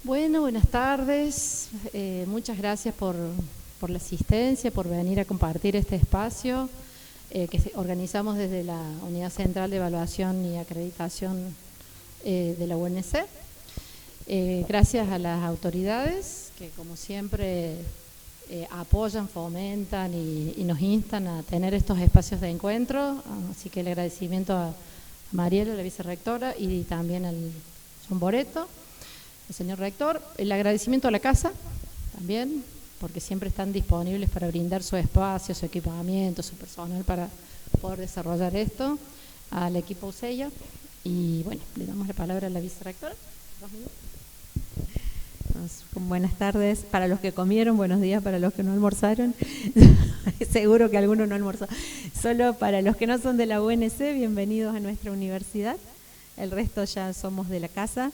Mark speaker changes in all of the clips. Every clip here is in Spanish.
Speaker 1: Bueno, buenas tardes. Muchas gracias por la asistencia, por venir a compartir este espacio que organizamos desde la Unidad Central de Evaluación y Acreditación de la UNC. Gracias a las autoridades que, como siempre, apoyan, fomentan y nos instan a tener estos espacios de encuentro. Así que el agradecimiento a Mariela, la vicerrectora, y también al John Boreto, el señor rector. El agradecimiento a la casa también, porque siempre están disponibles para brindar su espacio, su equipamiento, su personal para poder desarrollar esto, al equipo UCEIA. Y bueno, le damos la palabra a la vicerrectora. 2 minutos.
Speaker 2: Buenas tardes para los que comieron, buenos días para los que no almorzaron. Seguro que alguno no almorzó. Solo para los que no son de la UNC, bienvenidos a nuestra universidad. El resto ya somos de la casa,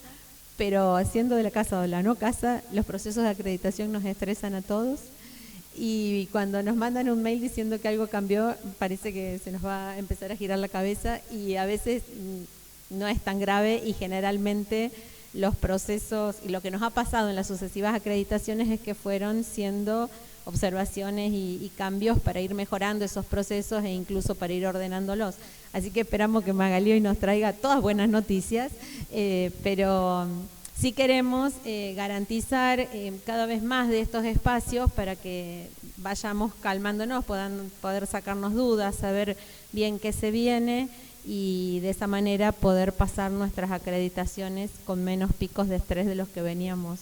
Speaker 2: pero siendo de la casa o de la no casa, los procesos de acreditación nos estresan a todos. Y cuando nos mandan un mail diciendo que algo cambió, parece que se nos va a empezar a girar la cabeza, y a veces no es tan grave, y generalmente los procesos y lo que nos ha pasado en las sucesivas acreditaciones es que fueron siendo observaciones y cambios para ir mejorando esos procesos e incluso para ir ordenándolos. Así que esperamos que Magalí hoy nos traiga todas buenas noticias, pero sí queremos garantizar cada vez más de estos espacios para que vayamos calmándonos, puedan poder sacarnos dudas, saber bien qué se viene, y de esa manera poder pasar nuestras acreditaciones con menos picos de estrés de los que veníamos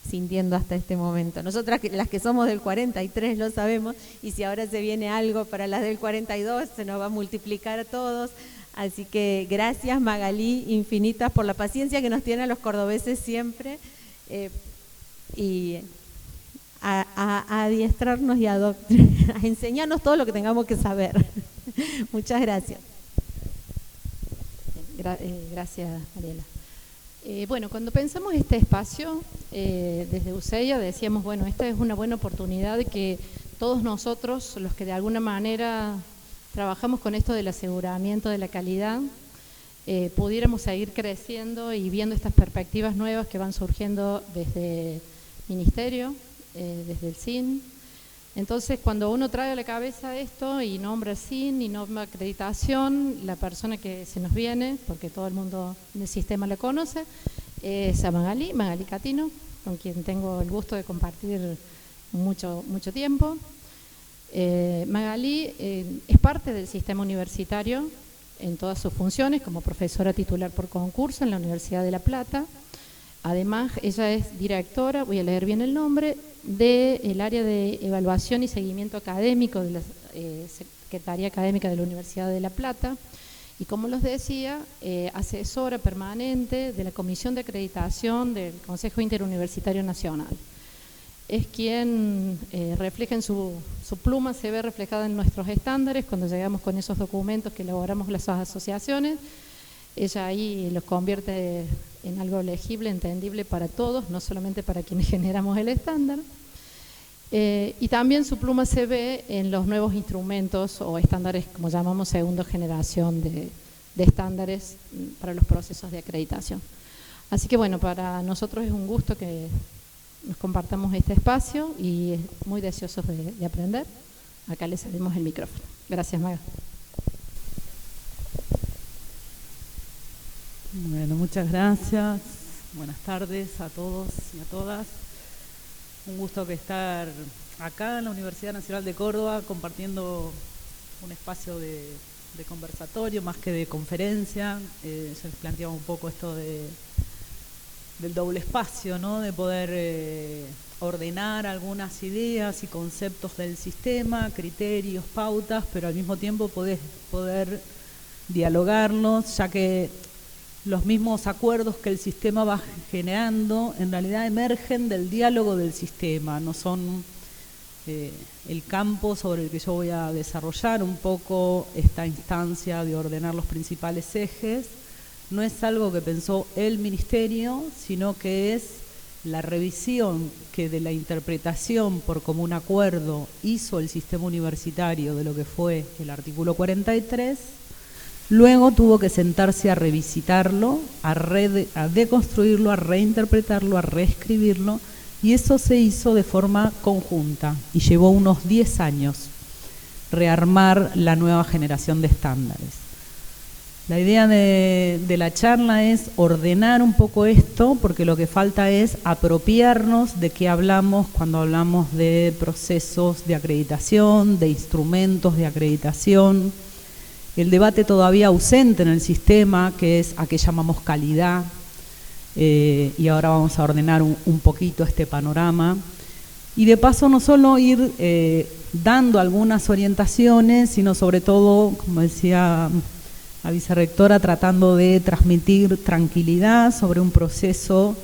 Speaker 2: sintiendo hasta este momento. Nosotras, las que somos del 43, lo sabemos, y si ahora se viene algo para las del 42, se nos va a multiplicar a todos. Así que gracias, Magalí, infinitas, por la paciencia que nos tiene a los cordobeses siempre, y a adiestrarnos y a enseñarnos todo lo que tengamos que saber. Muchas gracias.
Speaker 1: Gracias, Mariela. Bueno, cuando pensamos este espacio, desde UCEIA decíamos, bueno, esta es una buena oportunidad de que todos nosotros, los que de alguna manera trabajamos con esto del aseguramiento de la calidad, pudiéramos seguir creciendo y viendo estas perspectivas nuevas que van surgiendo desde el Ministerio, desde el SIN. Entonces, cuando uno trae a la cabeza esto y nombra SIN y nombra acreditación, la persona que se nos viene, porque todo el mundo en el sistema la conoce, es a Magalí Catino, con quien tengo el gusto de compartir mucho tiempo. Magalí es parte del sistema universitario en todas sus funciones, como profesora titular por concurso en la Universidad de La Plata. Además, ella es directora, voy a leer bien el nombre, del área de evaluación y seguimiento académico de la Secretaría Académica de la Universidad de La Plata, y como les decía, asesora permanente de la Comisión de Acreditación del Consejo Interuniversitario Nacional. Es quien refleja en su pluma, se ve reflejada en nuestros estándares cuando llegamos con esos documentos que elaboramos las asociaciones. Ella ahí los convierte en algo legible, entendible para todos, no solamente para quienes generamos el estándar. Y también su pluma se ve en los nuevos instrumentos o estándares, como llamamos, segunda generación de estándares para los procesos de acreditación. Así que bueno, para nosotros es un gusto que nos compartamos este espacio y muy deseosos de aprender. Acá les cedemos el micrófono. Gracias, Maga.
Speaker 3: Bueno, muchas gracias. Buenas tardes a todos y a todas. Un gusto que estar acá en la Universidad Nacional de Córdoba compartiendo un espacio de conversatorio más que de conferencia. Se planteaba un poco esto del doble espacio, ¿no? De poder ordenar algunas ideas y conceptos del sistema, criterios, pautas, pero al mismo tiempo poder dialogarlos, ya que los mismos acuerdos que el sistema va generando en realidad emergen del diálogo del sistema, no son el campo sobre el que yo voy a desarrollar un poco esta instancia de ordenar los principales ejes. No es algo que pensó el Ministerio, sino que es la revisión que de la interpretación por común acuerdo hizo el sistema universitario de lo que fue el artículo 43, Luego tuvo que sentarse a revisitarlo, a deconstruirlo, a reinterpretarlo, a reescribirlo, y eso se hizo de forma conjunta y llevó unos 10 años rearmar la nueva generación de estándares. La idea de la charla es ordenar un poco esto, porque lo que falta es apropiarnos de qué hablamos cuando hablamos de procesos de acreditación, de instrumentos de acreditación. El debate todavía ausente en el sistema, que es a qué llamamos calidad, y ahora vamos a ordenar un poquito este panorama. Y de paso no solo ir dando algunas orientaciones, sino sobre todo, como decía la vicerrectora, tratando de transmitir tranquilidad sobre un proceso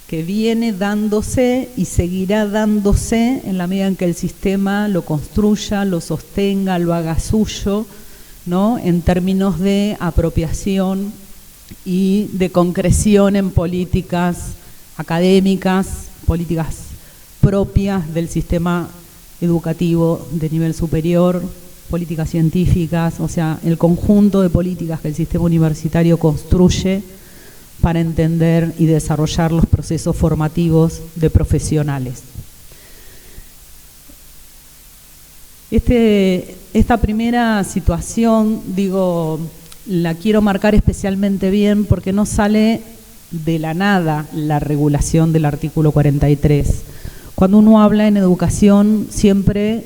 Speaker 3: que viene dándose y seguirá dándose en la medida en que el sistema lo construya, lo sostenga, lo haga suyo, ¿no?, en términos de apropiación y de concreción en políticas académicas, políticas propias del sistema educativo de nivel superior, políticas científicas, o sea, el conjunto de políticas que el sistema universitario construye para entender y desarrollar los procesos formativos de profesionales. Esta primera situación, digo, la quiero marcar especialmente bien porque no sale de la nada la regulación del artículo 43. Cuando uno habla en educación siempre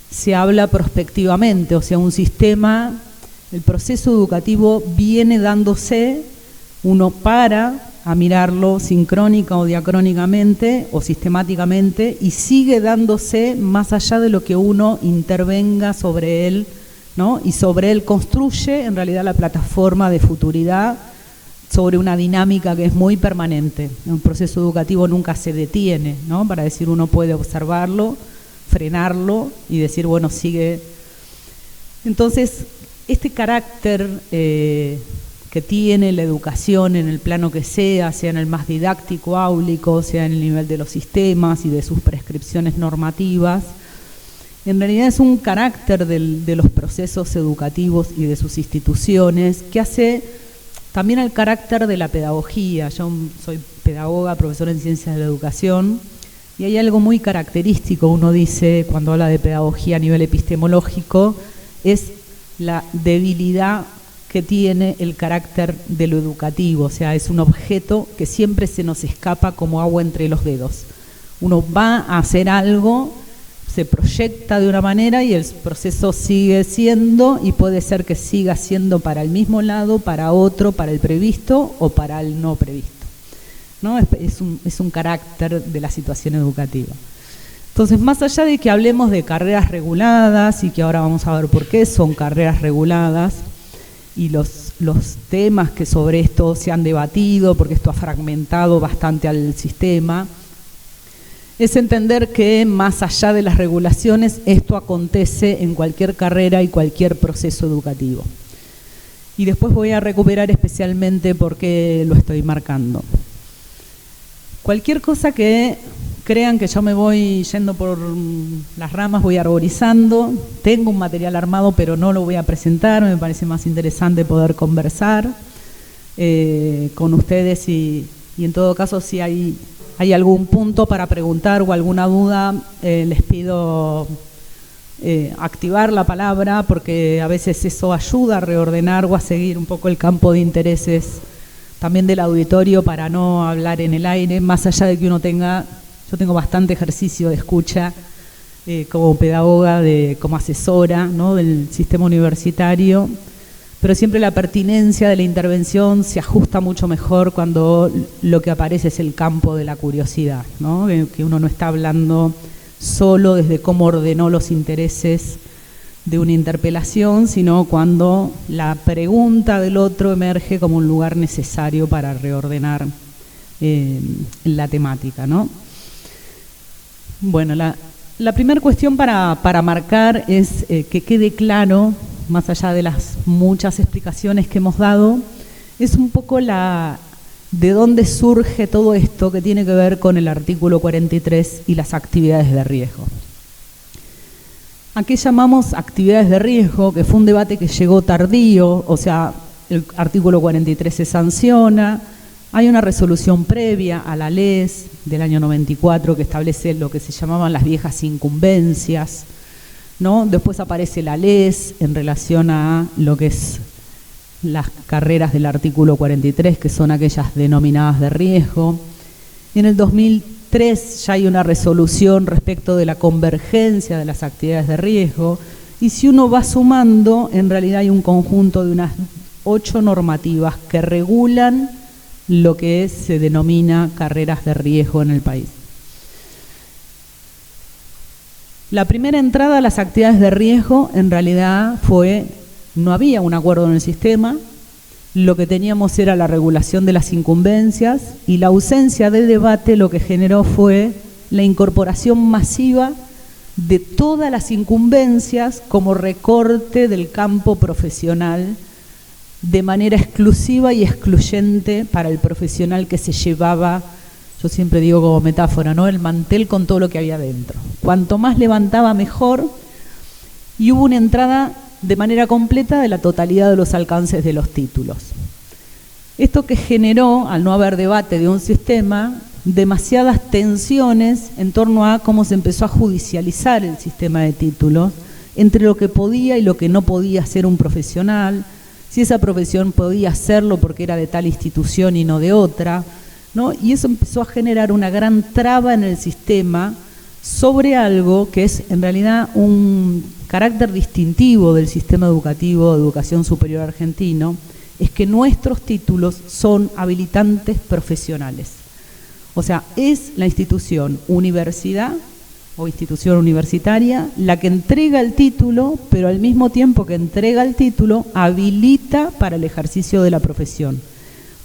Speaker 3: se habla prospectivamente, o sea, un sistema, el proceso educativo viene dándose, uno para a mirarlo sincrónica o diacrónicamente o sistemáticamente y sigue dándose más allá de lo que uno intervenga sobre él, ¿no? Y sobre él construye en realidad la plataforma de futuridad sobre una dinámica que es muy permanente. Un proceso educativo nunca se detiene, ¿no? Para decir, uno puede observarlo, frenarlo y decir, bueno, sigue. Entonces, este carácter que tiene la educación en el plano que sea en el más didáctico, áulico, sea en el nivel de los sistemas y de sus prescripciones normativas, en realidad es un carácter de los procesos educativos y de sus instituciones que hace también al carácter de la pedagogía. Yo soy pedagoga, profesora en ciencias de la educación, y hay algo muy característico, uno dice, cuando habla de pedagogía a nivel epistemológico, es la debilidad que tiene el carácter de lo educativo, o sea, es un objeto que siempre se nos escapa como agua entre los dedos. Uno va a hacer algo, se proyecta de una manera y el proceso sigue siendo, y puede ser que siga siendo para el mismo lado, para otro, para el previsto o para el no previsto, ¿no? Es un carácter de la situación educativa. Entonces, más allá de que hablemos de carreras reguladas, y que ahora vamos a ver por qué son carreras reguladas, y los temas que sobre esto se han debatido, porque esto ha fragmentado bastante al sistema, es entender que más allá de las regulaciones, esto acontece en cualquier carrera y cualquier proceso educativo. Y después voy a recuperar especialmente por qué lo estoy marcando. Cualquier cosa que crean que yo me voy yendo por las ramas, voy arborizando, tengo un material armado pero no lo voy a presentar, me parece más interesante poder conversar con ustedes y en todo caso si hay algún punto para preguntar o alguna duda, les pido activar la palabra, porque a veces eso ayuda a reordenar o a seguir un poco el campo de intereses también del auditorio para no hablar en el aire, más allá de que uno tenga, yo tengo bastante ejercicio de escucha como pedagoga, como asesora, ¿no?, del sistema universitario, pero siempre la pertinencia de la intervención se ajusta mucho mejor cuando lo que aparece es el campo de la curiosidad, ¿no?, que uno no está hablando solo desde cómo ordenó los intereses de una interpelación, sino cuando la pregunta del otro emerge como un lugar necesario para reordenar la temática, ¿no? Bueno, la primera cuestión para marcar es que quede claro, más allá de las muchas explicaciones que hemos dado, es un poco de dónde surge todo esto que tiene que ver con el artículo 43 y las actividades de riesgo. ¿A qué llamamos actividades de riesgo? Que fue un debate que llegó tardío, o sea, el artículo 43 se sanciona, hay una resolución previa a la LES del año 94 que establece lo que se llamaban las viejas incumbencias, ¿no? Después aparece la LES en relación a lo que es las carreras del artículo 43, que son aquellas denominadas de riesgo. En el 2003 ya hay una resolución respecto de la convergencia de las actividades de riesgo, y si uno va sumando, en realidad hay un conjunto de unas 8 normativas que regulan lo que se denomina carreras de riesgo en el país. La primera entrada a las actividades de riesgo en realidad no había un acuerdo en el sistema, lo que teníamos era la regulación de las incumbencias, y la ausencia de debate lo que generó fue la incorporación masiva de todas las incumbencias como recorte del campo profesional de manera exclusiva y excluyente para el profesional que se llevaba, yo siempre digo como metáfora, ¿no?, el mantel con todo lo que había dentro. Cuanto más levantaba, mejor, y hubo una entrada de manera completa de la totalidad de los alcances de los títulos. Esto que generó, al no haber debate de un sistema, demasiadas tensiones en torno a cómo se empezó a judicializar el sistema de títulos, entre lo que podía y lo que no podía hacer un profesional, si esa profesión podía hacerlo porque era de tal institución y no de otra, ¿no? Y eso empezó a generar una gran traba en el sistema sobre algo que es en realidad un carácter distintivo del sistema educativo de educación superior argentino, es que nuestros títulos son habilitantes profesionales. O sea, es la institución universidad o institución universitaria la que entrega el título, pero al mismo tiempo que entrega el título, habilita para el ejercicio de la profesión.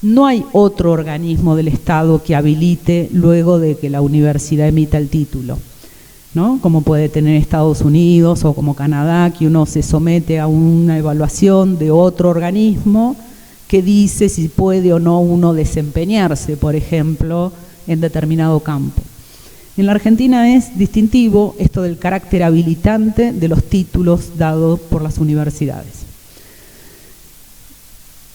Speaker 3: No hay otro organismo del Estado que habilite luego de que la universidad emita el título, ¿no? Como puede tener Estados Unidos o como Canadá, que uno se somete a una evaluación de otro organismo que dice si puede o no uno desempeñarse, por ejemplo, en determinado campo. En la Argentina es distintivo esto del carácter habilitante de los títulos dados por las universidades.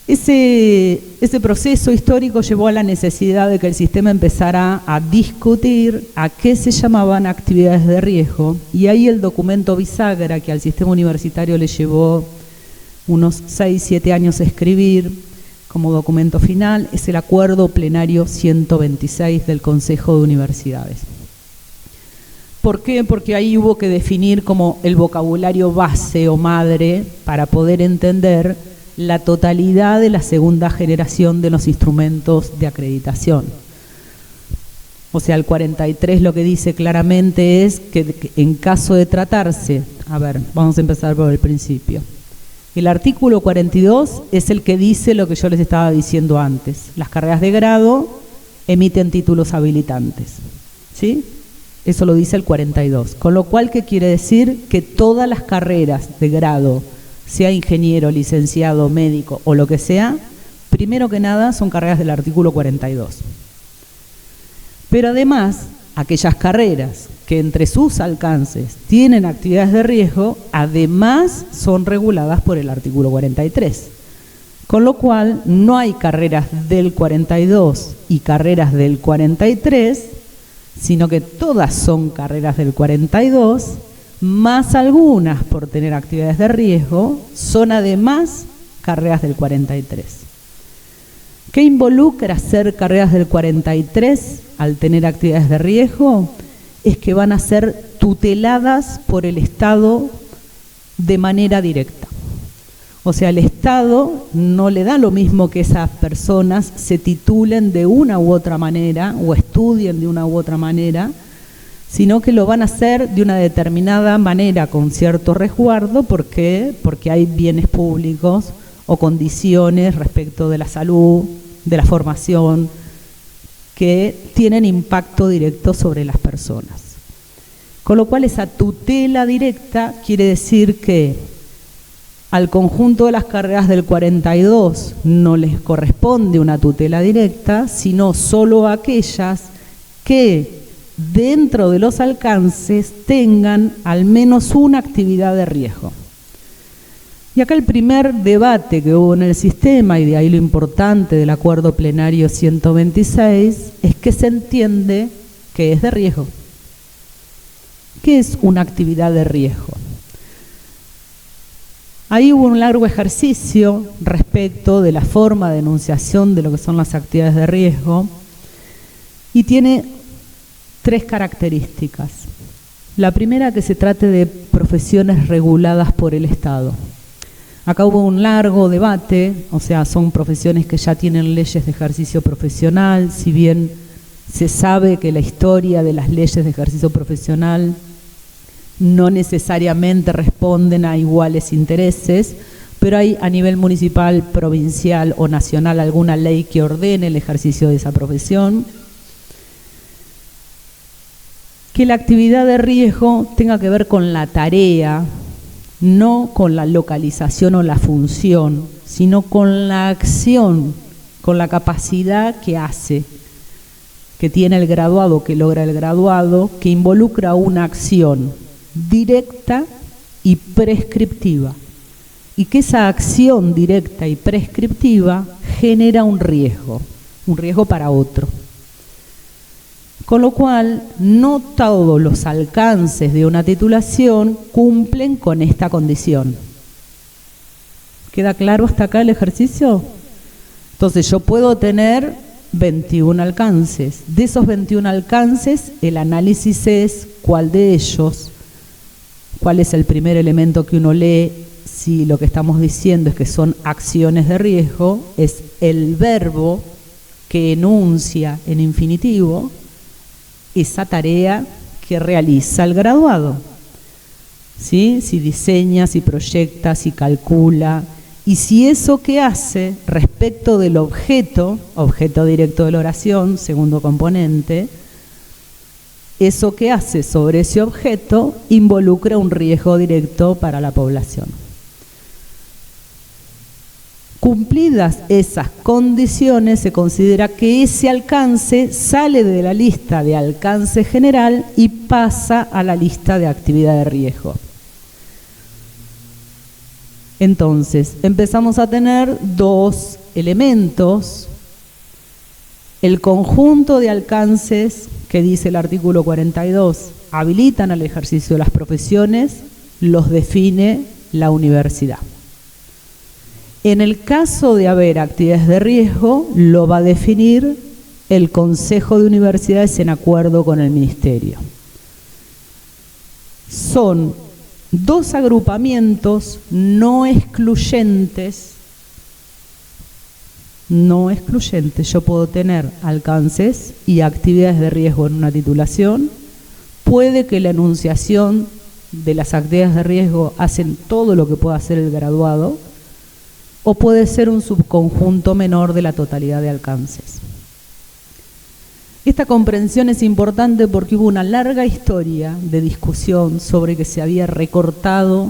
Speaker 3: Ese proceso histórico llevó a la necesidad de que el sistema empezara a discutir a qué se llamaban actividades de riesgo, y ahí el documento bisagra que al sistema universitario le llevó unos 6-7 años escribir como documento final es el Acuerdo Plenario 126 del Consejo de Universidades. ¿Por qué? Porque ahí hubo que definir como el vocabulario base o madre para poder entender la totalidad de la segunda generación de los instrumentos de acreditación. O sea, el 43 lo que dice claramente es que en caso de tratarse, vamos a empezar por el principio. El artículo 42 es el que dice lo que yo les estaba diciendo antes. Las carreras de grado emiten títulos habilitantes, ¿sí? Eso lo dice el 42. Con lo cual, ¿qué quiere decir? Que todas las carreras de grado, sea ingeniero, licenciado, médico o lo que sea, primero que nada son carreras del artículo 42. Pero además, aquellas carreras que entre sus alcances tienen actividades de riesgo, además son reguladas por el artículo 43. Con lo cual, no hay carreras del 42 y carreras del 43, sino que todas son carreras del 42, más algunas por tener actividades de riesgo, son además carreras del 43. ¿Qué involucra hacer carreras del 43 al tener actividades de riesgo? Es que van a ser tuteladas por el Estado de manera directa. O sea, el Estado no le da lo mismo que esas personas se titulen de una u otra manera o estudien de una u otra manera, sino que lo van a hacer de una determinada manera con cierto resguardo. ¿Por qué? Porque hay bienes públicos o condiciones respecto de la salud, de la formación, que tienen impacto directo sobre las personas. Con lo cual, esa tutela directa quiere decir que al conjunto de las carreras del 42 no les corresponde una tutela directa, sino solo a aquellas que
Speaker 4: dentro de los alcances tengan al menos una actividad de riesgo. Y acá el primer debate que hubo en el sistema, y de ahí lo importante del acuerdo plenario 126, es que se entiende que es de riesgo. ¿Qué es una actividad de riesgo? Ahí hubo un largo ejercicio respecto de la forma de enunciación de lo que son las actividades de riesgo y tiene 3 características. La primera, que se trate de profesiones reguladas por el Estado. Acá hubo un largo debate, o sea, son profesiones que ya tienen leyes de ejercicio profesional, si bien se sabe que la historia de las leyes de ejercicio profesional no necesariamente responden a iguales intereses, pero hay a nivel municipal, provincial o nacional alguna ley que ordene el ejercicio de esa profesión. Que la actividad de riesgo tenga que ver con la tarea, no con la localización o la función, sino con la acción, con la capacidad que hace, que tiene el graduado, que logra el graduado, que involucra una acción directa y prescriptiva, y que esa acción directa y prescriptiva genera un riesgo para otro. Con lo cual, no todos los alcances de una titulación cumplen con esta condición. ¿Queda claro hasta acá el ejercicio? Entonces, yo puedo tener 21 alcances. De esos 21 alcances, el análisis es cuál de ellos, cuál es el primer elemento que uno lee, si lo que estamos diciendo es que son acciones de riesgo, es el verbo que enuncia en infinitivo esa tarea que realiza el graduado. ¿Sí? Si diseña, si proyecta, si calcula, y si eso que hace respecto del objeto directo de la oración, segundo componente, eso que hace sobre ese objeto involucra un riesgo directo para la población. Cumplidas esas condiciones, se considera que ese alcance sale de la lista de alcance general y pasa a la lista de actividad de riesgo. Entonces, empezamos a tener 2 elementos. El conjunto de alcances que dice el artículo 42 habilitan al ejercicio de las profesiones, los define la universidad. En el caso de haber actividades de riesgo, lo va a definir el Consejo de Universidades en acuerdo con el Ministerio. Son 2 agrupamientos no excluyentes. Yo puedo tener alcances y actividades de riesgo en una titulación. Puede que la enunciación de las actividades de riesgo hacen todo lo que pueda hacer el graduado, o puede ser un subconjunto menor de la totalidad de alcances. Esta comprensión es importante porque hubo una larga historia de discusión sobre que se había recortado,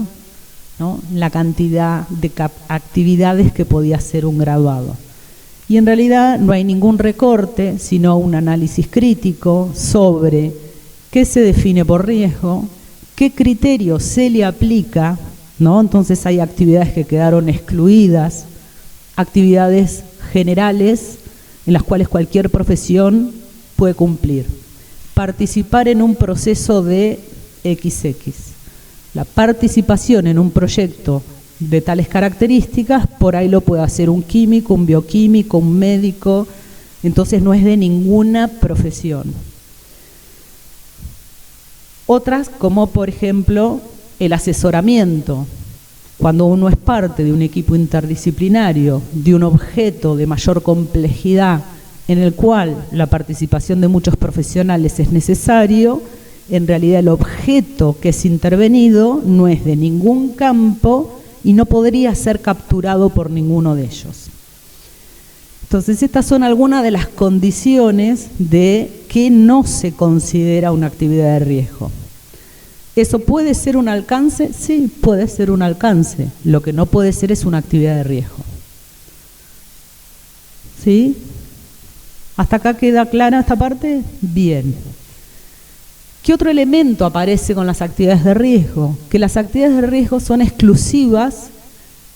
Speaker 4: ¿no?, la cantidad de actividades que podía hacer un graduado. Y en realidad no hay ningún recorte, sino un análisis crítico sobre qué se define por riesgo, qué criterio se le aplica, ¿no? Entonces hay actividades que quedaron excluidas, actividades generales en las cuales cualquier profesión puede cumplir. Participar en un proceso de XX. La participación en un proyecto de tales características, por ahí lo puede hacer un químico, un bioquímico, un médico, entonces no es de ninguna profesión. Otras, como por ejemplo el asesoramiento, cuando uno es parte de un equipo interdisciplinario, de un objeto de mayor complejidad en el cual la participación de muchos profesionales es necesario, en realidad el objeto que es intervenido no es de ningún campo y no podría ser capturado por ninguno de ellos. Entonces, estas son algunas de las condiciones de que no se considera una actividad de riesgo. ¿Eso puede ser un alcance? Sí, puede ser un alcance. Lo que no puede ser es una actividad de riesgo. ¿Sí? ¿Hasta acá queda clara esta parte? Bien. ¿Qué otro elemento aparece con las actividades de riesgo? Que las actividades de riesgo son exclusivas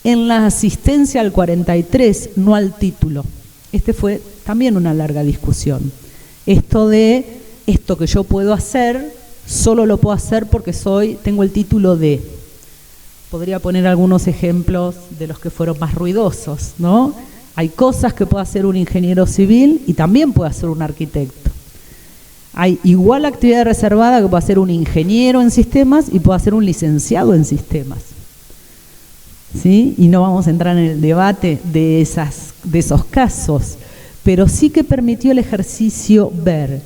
Speaker 4: en la asistencia al 43, no al título. Este fue también una larga discusión. Esto que yo puedo hacer, solo lo puedo hacer porque tengo el título de. Podría poner algunos ejemplos de los que fueron más ruidosos, ¿no? Hay cosas que puede hacer un ingeniero civil y también puede hacer un arquitecto. Hay igual actividad reservada que puede hacer un ingeniero en sistemas y puede hacer un licenciado en sistemas. ¿Sí? Y no vamos a entrar en el debate de esos casos, pero sí que permitió el ejercicio ver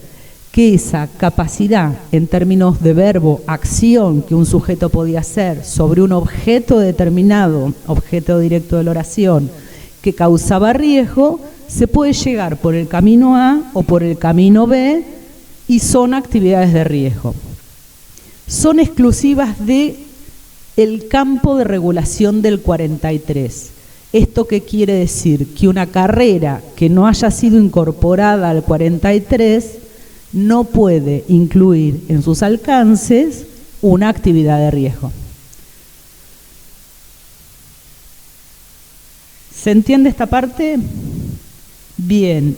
Speaker 4: que esa capacidad en términos de verbo, acción que un sujeto podía hacer sobre un objeto determinado, objeto directo de la oración, que causaba riesgo, se puede llegar por el camino A o por el camino B y son actividades de riesgo. Son exclusivas del campo de regulación del 43. ¿Esto qué quiere decir? Que una carrera que no haya sido incorporada al 43 no puede incluir en sus alcances una actividad de riesgo. ¿Se entiende esta parte? Bien.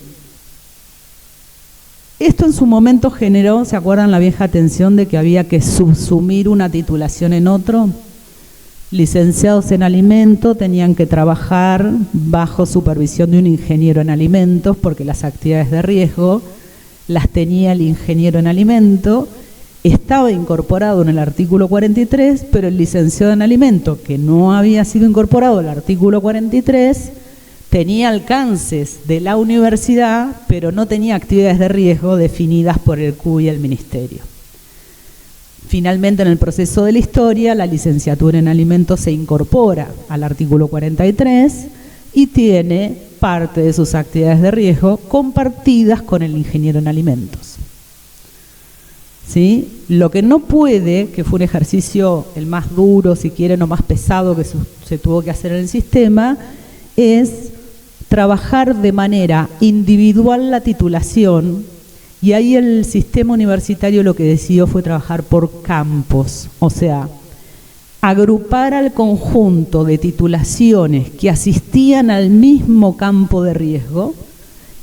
Speaker 4: Esto en su momento generó, ¿se acuerdan la vieja tensión de que había que subsumir una titulación en otro? Licenciados en alimento tenían que trabajar bajo supervisión de un ingeniero en alimentos porque las actividades de riesgo las tenía el ingeniero en alimento, estaba incorporado en el artículo 43, pero el licenciado en alimento, que no había sido incorporado al artículo 43, tenía alcances de la universidad, pero no tenía actividades de riesgo definidas por el CUI y el Ministerio. Finalmente, en el proceso de la historia, la licenciatura en alimentos se incorpora al artículo 43 y tiene parte de sus actividades de riesgo compartidas con el ingeniero en alimentos. ¿Sí? Lo que no puede, que fue un ejercicio el más duro, si quieren, o más pesado que se tuvo que hacer en el sistema, es trabajar de manera individual la titulación, y ahí el sistema universitario lo que decidió fue trabajar por campos, o sea, agrupar al conjunto de titulaciones que asistían al mismo campo de riesgo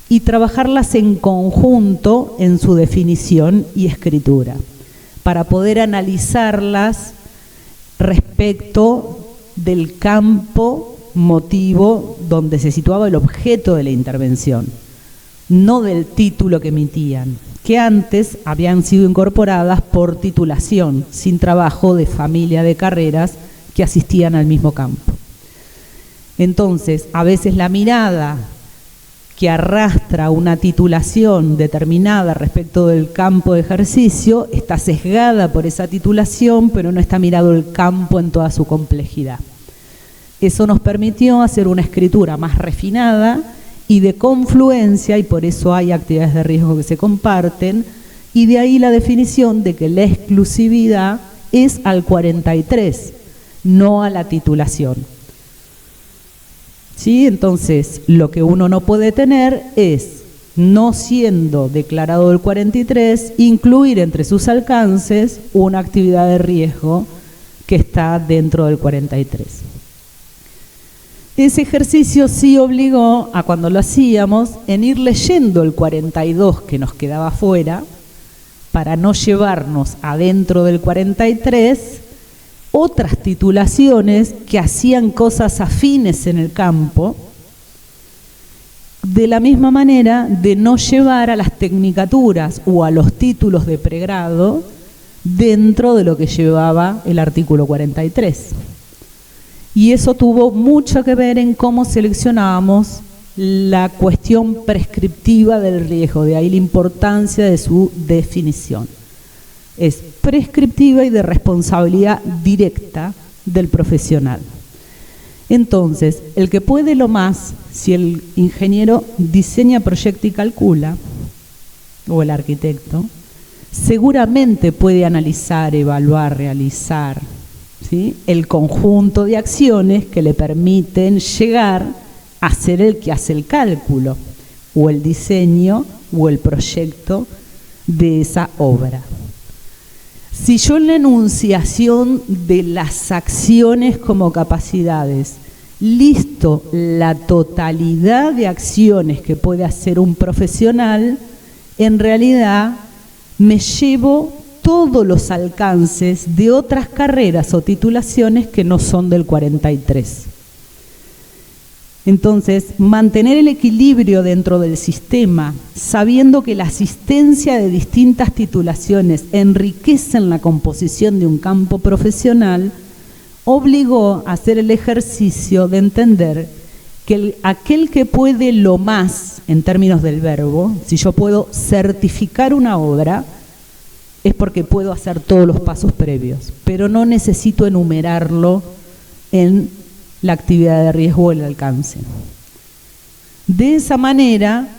Speaker 4: y trabajarlas en conjunto en su definición y escritura, para poder analizarlas respecto del campo motivo donde se situaba el objeto de la intervención, no del título que emitían, que antes habían sido incorporadas por titulación, sin trabajo de familia de carreras que asistían al mismo campo. Entonces, a veces la mirada que arrastra una titulación determinada respecto del campo de ejercicio está sesgada por esa titulación, pero no está mirado el campo en toda su complejidad. Eso nos permitió hacer una escritura más refinada y de confluencia, y por eso hay actividades de riesgo que se comparten, y de ahí la definición de que la exclusividad es al 43, no a la titulación. ¿Sí? Entonces, lo que uno no puede tener es, no siendo declarado el 43, incluir entre sus alcances una actividad de riesgo que está dentro del 43. Ese ejercicio sí obligó a, cuando lo hacíamos, en ir leyendo el 42 que nos quedaba fuera, para no llevarnos adentro del 43 otras titulaciones que hacían cosas afines en el campo, de la misma manera de no llevar a las tecnicaturas o a los títulos de pregrado dentro de lo que llevaba el artículo 43. Y eso tuvo mucho que ver en cómo seleccionábamos la cuestión prescriptiva del riesgo, de ahí la importancia de su definición. Es prescriptiva y de responsabilidad directa del profesional. Entonces, el que puede lo más, si el ingeniero diseña, proyecta y calcula, o el arquitecto, seguramente puede analizar, evaluar, realizar, ¿sí?, el conjunto de acciones que le permiten llegar a ser el que hace el cálculo, o el diseño, o el proyecto de esa obra. Si yo en la enunciación de las acciones como capacidades listo la totalidad de acciones que puede hacer un profesional, en realidad me llevo todos los alcances de otras carreras o titulaciones que no son del 43. Entonces, mantener el equilibrio dentro del sistema, sabiendo que la asistencia de distintas titulaciones enriquecen la composición de un campo profesional, obligó a hacer el ejercicio de entender que aquel que puede lo más, en términos del verbo, si yo puedo certificar una obra, es porque puedo hacer todos los pasos previos, pero no necesito enumerarlo en la actividad de riesgo o el alcance. De esa manera,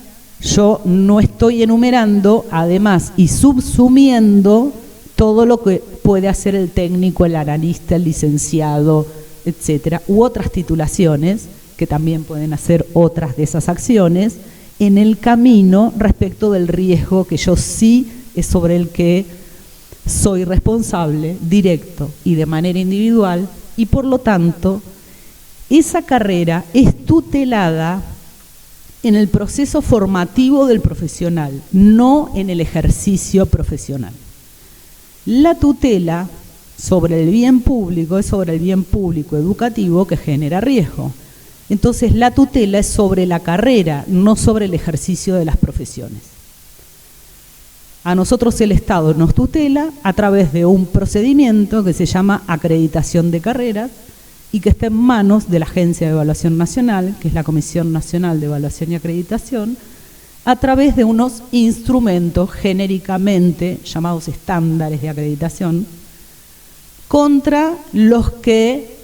Speaker 4: yo no estoy enumerando, además, y subsumiendo todo lo que puede hacer el técnico, el analista, el licenciado, etcétera, u otras titulaciones, que también pueden hacer otras de esas acciones, en el camino respecto del riesgo que yo sí es sobre el que soy responsable, directo y de manera individual, y por lo tanto, esa carrera es tutelada en el proceso formativo del profesional, no en el ejercicio profesional. La tutela sobre el bien público es sobre el bien público educativo que genera riesgo. Entonces, la tutela es sobre la carrera, no sobre el ejercicio de las profesiones. A nosotros el Estado nos tutela a través de un procedimiento que se llama acreditación de carreras y que está en manos de la Agencia de Evaluación Nacional, que es la Comisión Nacional de Evaluación y Acreditación, a través de unos instrumentos genéricamente llamados estándares de acreditación, contra los que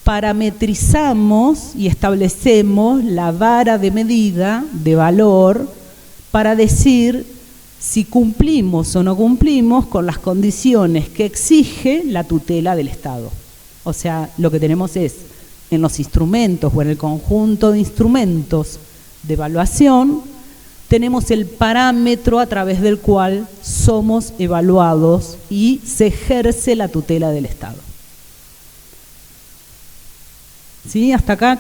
Speaker 4: parametrizamos y establecemos la vara de medida de valor para decir si cumplimos o no cumplimos con las condiciones que exige la tutela del Estado. O sea, lo que tenemos es, en los instrumentos o en el conjunto de instrumentos de evaluación, tenemos el parámetro a través del cual somos evaluados y se ejerce la tutela del Estado. ¿Sí? ¿Hasta acá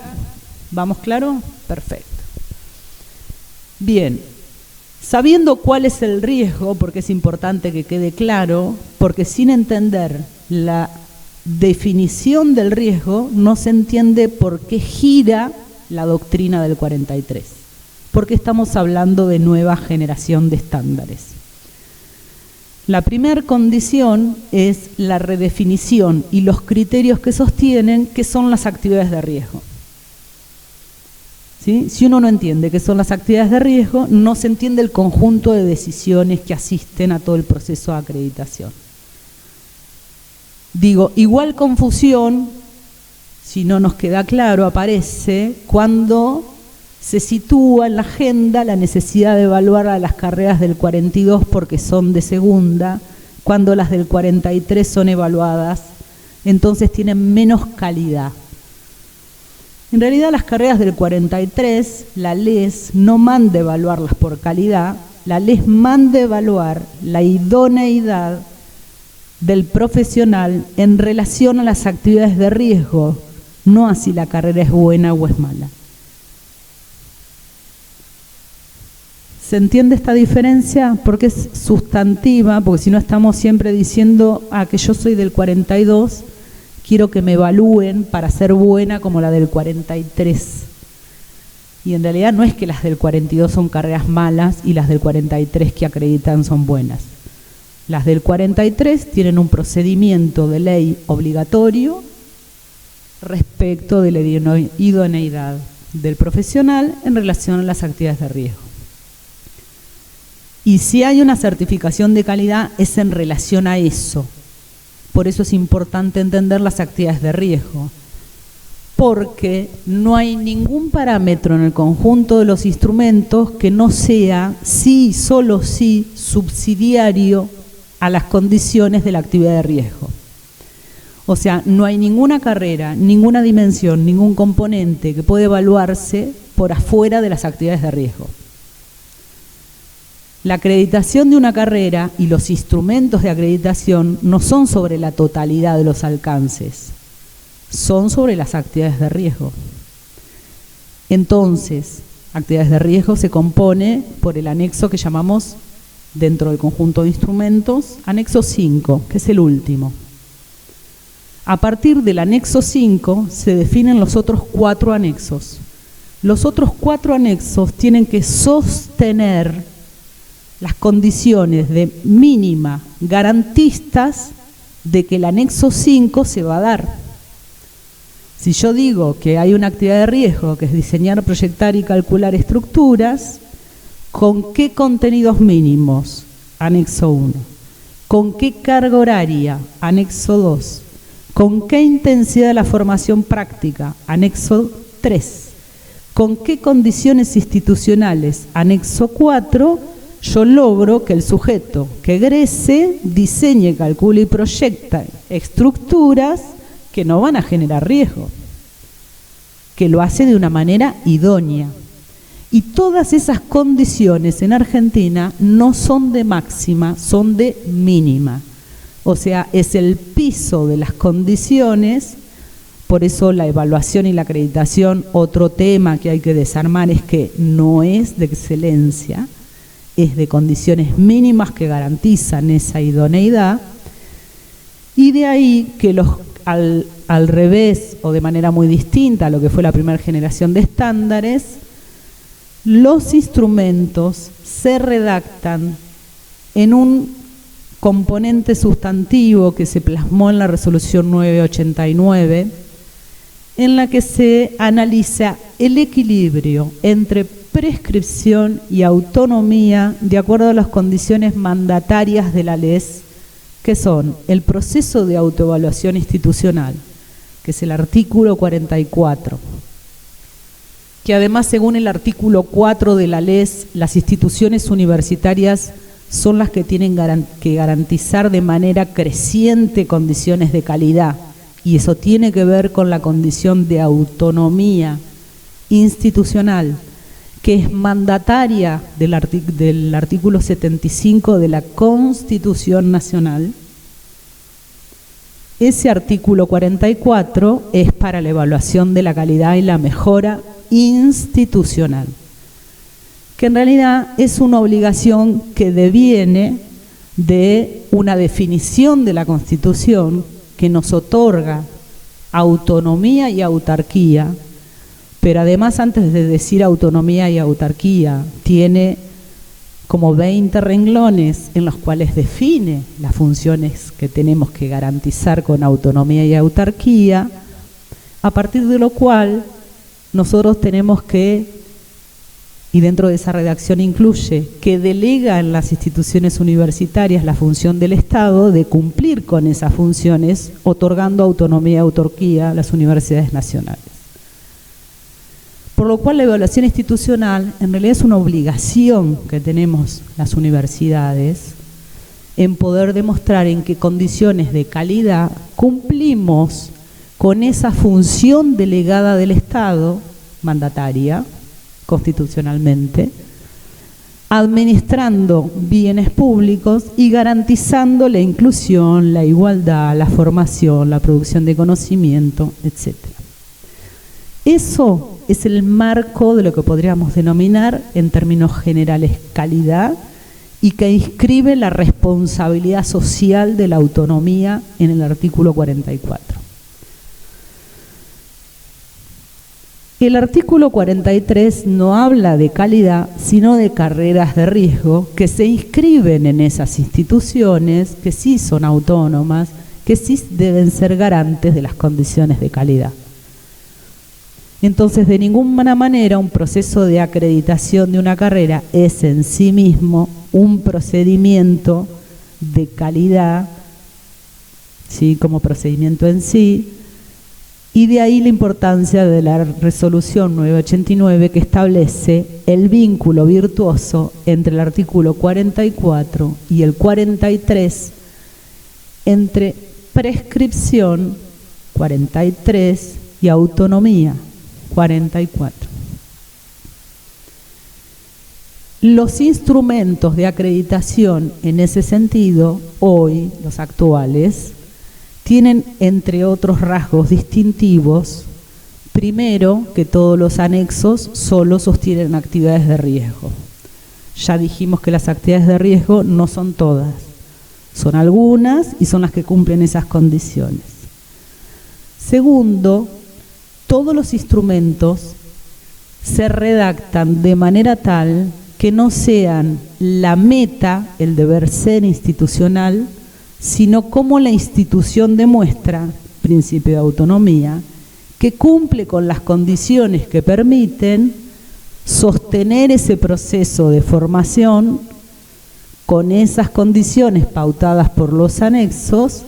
Speaker 4: vamos claro? Perfecto. Bien, sabiendo cuál es el riesgo, porque es importante que quede claro, porque sin entender la definición del riesgo no se entiende por qué gira la doctrina del 43, porque estamos hablando de nueva generación de estándares. La primera condición es la redefinición y los criterios que sostienen qué son las actividades de riesgo. ¿Sí? Si uno no entiende qué son las actividades de riesgo, no se entiende el conjunto de decisiones que asisten a todo el proceso de acreditación. Digo, igual confusión, si no nos queda claro, aparece cuando se sitúa en la agenda la necesidad de evaluar a las carreras del 42 porque son de segunda, cuando las del 43 son evaluadas, entonces tienen menos calidad. En realidad las carreras del 43, la LES no manda evaluarlas por calidad, la LES manda evaluar la idoneidad del profesional en relación a las actividades de riesgo, no a si la carrera es buena o es mala. ¿Se entiende esta diferencia? Porque es sustantiva, porque si no estamos siempre diciendo, que yo soy del 42, quiero que me evalúen para ser buena como la del 43. Y en realidad no es que las del 42 son carreras malas y las del 43 que acreditan son buenas. Las del 43 tienen un procedimiento de ley obligatorio respecto de la idoneidad del profesional en relación a las actividades de riesgo. Y si hay una certificación de calidad es en relación a eso. Por eso es importante entender las actividades de riesgo, porque no hay ningún parámetro en el conjunto de los instrumentos que no sea, sí, solo sí, subsidiario a las condiciones de la actividad de riesgo. O sea, no hay ninguna carrera, ninguna dimensión, ningún componente que puede evaluarse por afuera de las actividades de riesgo. La acreditación de una carrera y los instrumentos de acreditación no son sobre la totalidad de los alcances, son sobre las actividades de riesgo. Entonces, actividades de riesgo se compone por el anexo que llamamos, dentro del conjunto de instrumentos, anexo 5, que es el último. A partir del anexo 5 se definen los otros 4 anexos. Los otros 4 anexos tienen que sostener las condiciones de mínima garantistas de que el anexo 5 se va a dar. Si yo digo que hay una actividad de riesgo que es diseñar, proyectar y calcular estructuras, ¿con qué contenidos mínimos? Anexo 1. ¿Con qué carga horaria? Anexo 2. ¿Con qué intensidad de la formación práctica? Anexo 3. ¿Con qué condiciones institucionales? Anexo 4. Yo logro que el sujeto que egrese diseñe, calcule y proyecta estructuras que no van a generar riesgo, que lo hace de una manera idónea. Y todas esas condiciones en Argentina no son de máxima, son de mínima. O sea, es el piso de las condiciones. Por eso la evaluación y la acreditación, otro tema que hay que desarmar es que no es de excelencia, es de condiciones mínimas que garantizan esa idoneidad. Y de ahí que al revés o de manera muy distinta a lo que fue la primera generación de estándares, los instrumentos se redactan en un componente sustantivo que se plasmó en la resolución 989, en la que se analiza el equilibrio entre prescripción y autonomía de acuerdo a las condiciones mandatarias de la LES, que son el proceso de autoevaluación institucional, que es el artículo 44, que además, según el artículo 4 de la LES, las instituciones universitarias son las que tienen que garantizar de manera creciente condiciones de calidad, y eso tiene que ver con la condición de autonomía institucional, que es mandataria del artículo 75 de la Constitución Nacional. Ese artículo 44 es para la evaluación de la calidad y la mejora institucional, que en realidad es una obligación que deviene de una definición de la Constitución que nos otorga autonomía y autarquía. Pero además, antes de decir autonomía y autarquía, tiene como 20 renglones en los cuales define las funciones que tenemos que garantizar con autonomía y autarquía, a partir de lo cual nosotros tenemos que, y dentro de esa redacción incluye, que delega en las instituciones universitarias la función del Estado de cumplir con esas funciones, otorgando autonomía y autarquía a las universidades nacionales. Por lo cual la evaluación institucional en realidad es una obligación que tenemos las universidades en poder demostrar en qué condiciones de calidad cumplimos con esa función delegada del Estado, mandataria, constitucionalmente, administrando bienes públicos y garantizando la inclusión, la igualdad, la formación, la producción de conocimiento, etc. Eso es el marco de lo que podríamos denominar en términos generales calidad, y que inscribe la responsabilidad social de la autonomía en el artículo 44. El artículo 43 no habla de calidad, sino de carreras de riesgo que se inscriben en esas instituciones, que sí son autónomas, que sí deben ser garantes de las condiciones de calidad. Entonces, de ninguna manera un proceso de acreditación de una carrera es en sí mismo un procedimiento de calidad, ¿sí?, como procedimiento en sí, y de ahí la importancia de la resolución 989, que establece el vínculo virtuoso entre el artículo 44 y el 43, entre prescripción, 43, y autonomía, 44. Los instrumentos de acreditación en ese sentido, hoy, los actuales, tienen, entre otros rasgos distintivos, primero, que todos los anexos solo sostienen actividades de riesgo. Ya dijimos que las actividades de riesgo no son todas, son algunas y son las que cumplen esas condiciones. Segundo, todos los instrumentos se redactan de manera tal que no sean la meta, el deber ser institucional, sino como la institución demuestra, principio de autonomía, que cumple con las condiciones que permiten sostener ese proceso de formación con esas condiciones pautadas por los anexos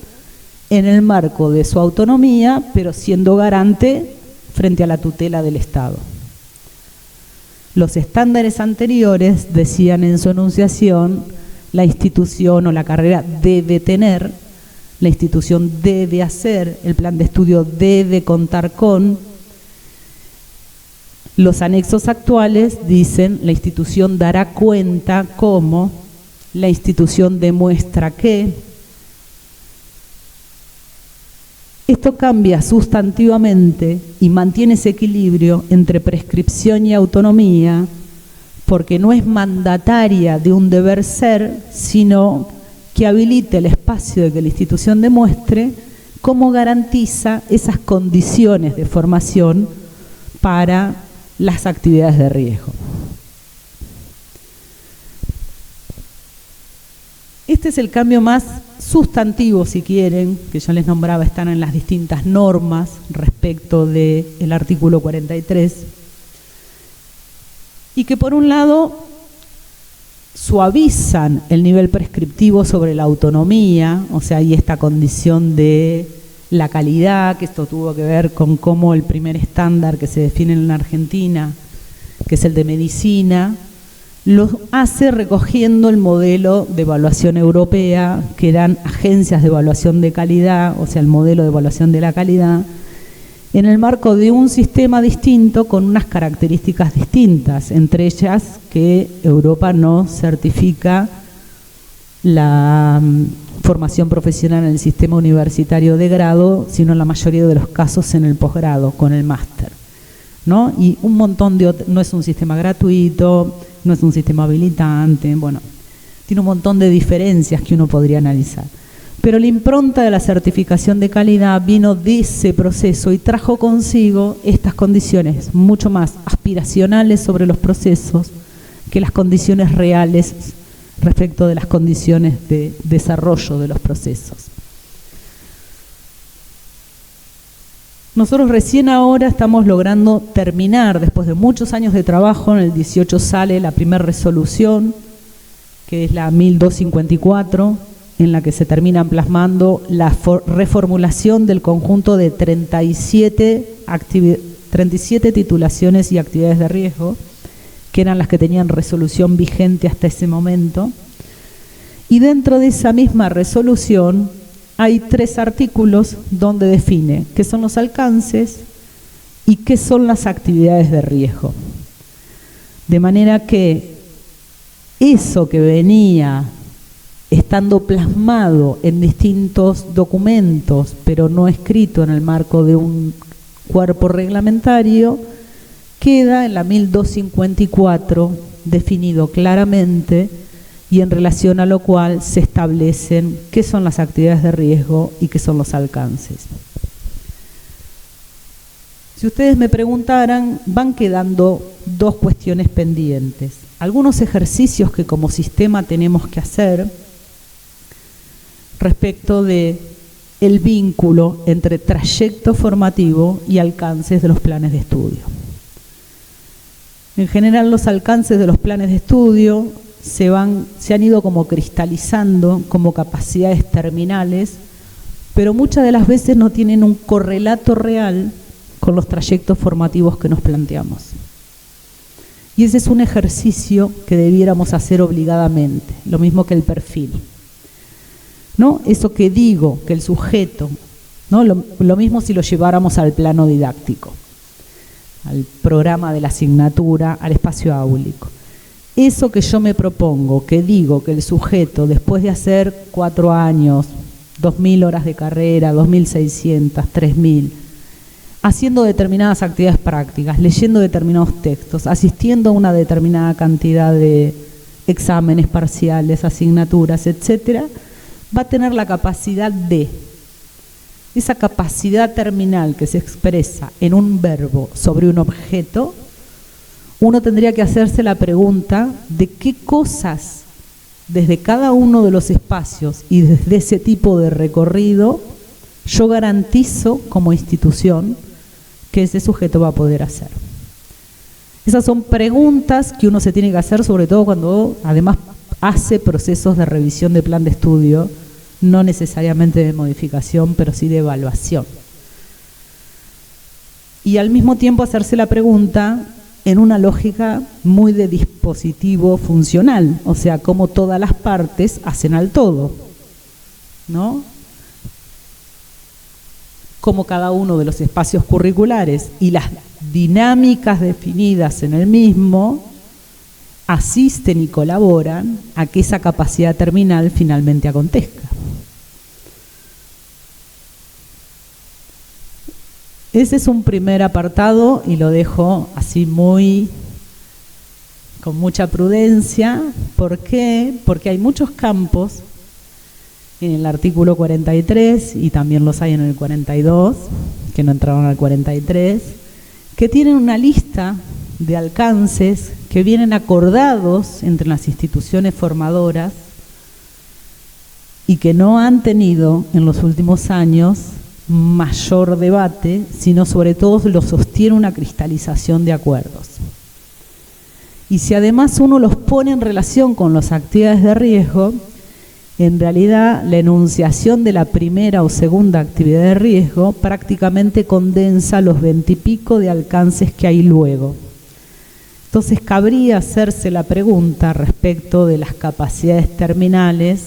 Speaker 4: en el marco de su autonomía, pero siendo garante frente a la tutela del Estado. Los estándares anteriores decían en su enunciación, la institución o la carrera debe tener, la institución debe hacer, el plan de estudio debe contar con. Los anexos actuales dicen, la institución dará cuenta cómo, la institución demuestra que. Esto cambia sustantivamente y mantiene ese equilibrio entre prescripción y autonomía, porque no es mandataria de un deber ser, sino que habilite el espacio de que la institución demuestre cómo garantiza esas condiciones de formación para las actividades de riesgo. Este es el cambio más sustantivo, si quieren, que yo les nombraba, están en las distintas normas respecto del artículo 43, y que por un lado suavizan el nivel prescriptivo sobre la autonomía, o sea, hay esta condición de la calidad, que esto tuvo que ver con cómo el primer estándar que se define en la Argentina, que es el de medicina, lo hace recogiendo el modelo de evaluación europea, que eran agencias de evaluación de calidad, o sea, el modelo de evaluación de la calidad, en el marco de un sistema distinto con unas características distintas, entre ellas que Europa no certifica la formación profesional en el sistema universitario de grado, sino en la mayoría de los casos en el posgrado, con el máster, ¿no? Y un montón de no es un sistema gratuito, no es un sistema habilitante, bueno, tiene un montón de diferencias que uno podría analizar. Pero la impronta de la certificación de calidad vino de ese proceso y trajo consigo estas condiciones mucho más aspiracionales sobre los procesos que las condiciones reales respecto de las condiciones de desarrollo de los procesos. Nosotros recién ahora estamos logrando terminar, después de muchos años de trabajo, en el 18 sale la primera resolución, que es la 1254, en la que se termina plasmando la reformulación del conjunto de 37 titulaciones y actividades de riesgo, que eran las que tenían resolución vigente hasta ese momento. Y dentro de esa misma resolución hay 3 artículos donde define qué son los alcances y qué son las actividades de riesgo. De manera que eso que venía estando plasmado en distintos documentos, pero no escrito en el marco de un cuerpo reglamentario, queda en la 1254 definido claramente, y en relación a lo cual se establecen qué son las actividades de riesgo y qué son los alcances. Si ustedes me preguntaran, van quedando 2 cuestiones pendientes. Algunos ejercicios que como sistema tenemos que hacer respecto de el vínculo entre trayecto formativo y alcances de los planes de estudio. En general, los alcances de los planes de estudio se han ido como cristalizando como capacidades terminales, pero muchas de las veces no tienen un correlato real con los trayectos formativos que nos planteamos. Y ese es un ejercicio que debiéramos hacer obligadamente, lo mismo que el perfil, ¿no? Eso que digo, que el sujeto, ¿no? Lo mismo si lo lleváramos al plano didáctico, al programa de la asignatura, al espacio áulico. eso que yo me propongo, que digo que el sujeto, después de hacer 4 años, 2.000 horas de carrera, 2.600, 3.000, haciendo determinadas actividades prácticas, leyendo determinados textos, asistiendo a una determinada cantidad de exámenes parciales, asignaturas, etcétera, va a tener la capacidad de, esa capacidad terminal que se expresa en un verbo sobre un objeto. Uno tendría que hacerse la pregunta de qué cosas desde cada uno de los espacios y desde ese tipo de recorrido yo garantizo como institución que ese sujeto va a poder hacer. Esas son preguntas que uno se tiene que hacer, sobre todo cuando además hace procesos de revisión de plan de estudio, no necesariamente de modificación, pero sí de evaluación. Y al mismo tiempo hacerse la pregunta en una lógica muy de dispositivo funcional, o sea, cómo todas las partes hacen al todo, ¿no? Cómo cada uno de los espacios curriculares y las dinámicas definidas en el mismo asisten y colaboran a que esa capacidad terminal finalmente acontezca. Ese es un primer apartado y lo dejo así con mucha prudencia. ¿Por qué? Porque hay muchos campos en el artículo 43 y también los hay en el 42, que no entraron al 43, que tienen una lista de alcances que vienen acordados entre las instituciones formadoras y que no han tenido en los últimos años mayor debate, sino sobre todo lo sostiene una cristalización de acuerdos. Y si además uno los pone en relación con las actividades de riesgo, en realidad la enunciación de la primera o segunda actividad de riesgo prácticamente condensa los 20 y pico de alcances que hay luego. Entonces cabría hacerse la pregunta respecto de las capacidades terminales,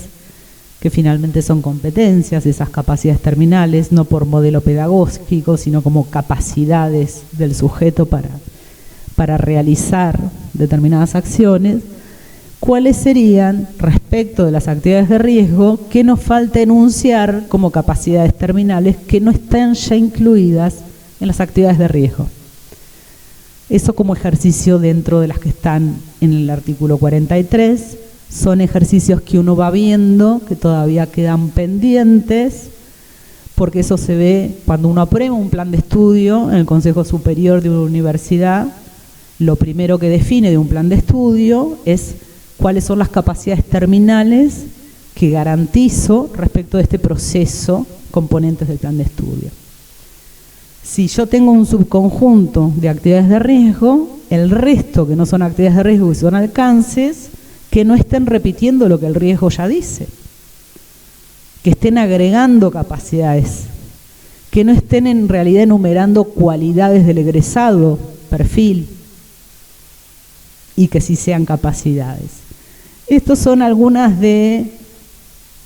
Speaker 4: que finalmente son competencias, esas capacidades terminales, no por modelo pedagógico, sino como capacidades del sujeto para realizar determinadas acciones. ¿Cuáles serían, respecto de las actividades de riesgo, que nos falta enunciar como capacidades terminales que no están ya incluidas en las actividades de riesgo? Eso como ejercicio dentro de las que están en el artículo 43, son ejercicios que uno va viendo, que todavía quedan pendientes, porque eso se ve cuando uno aprueba un plan de estudio en el Consejo Superior de una universidad. Lo primero que define de un plan de estudio es cuáles son las capacidades terminales que garantizo respecto de este proceso, componentes del plan de estudio. Si yo tengo un subconjunto de actividades de riesgo, el resto que no son actividades de riesgo y son alcances, que no estén repitiendo lo que el riesgo ya dice, que estén agregando capacidades, que no estén en realidad enumerando cualidades del egresado, perfil, y que sí sean capacidades. Estas son algunas de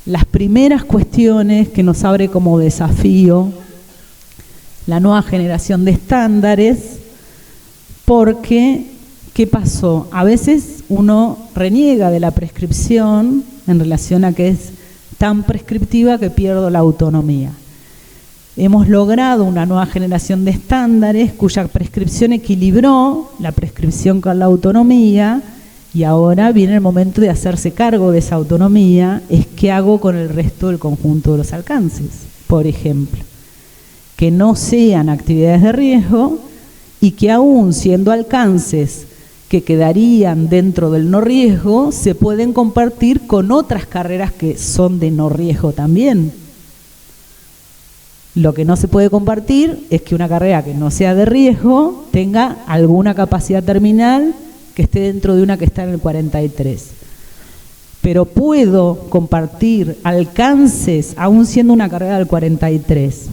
Speaker 4: las primeras cuestiones que nos abre como desafío la nueva generación de estándares, porque, ¿qué pasó? A veces uno reniega de la prescripción en relación a que es tan prescriptiva que pierdo la autonomía. Hemos logrado una nueva generación de estándares cuya prescripción equilibró la prescripción con la autonomía, y ahora viene el momento de hacerse cargo de esa autonomía. Es qué hago con el resto del conjunto de los alcances. Por ejemplo, que no sean actividades de riesgo y que aún siendo alcances que quedarían dentro del no riesgo, se pueden compartir con otras carreras que son de no riesgo también. Lo que no se puede compartir es que una carrera que no sea de riesgo tenga alguna capacidad terminal que esté dentro de una que está en el 43. Pero puedo compartir alcances aún siendo una carrera del 43.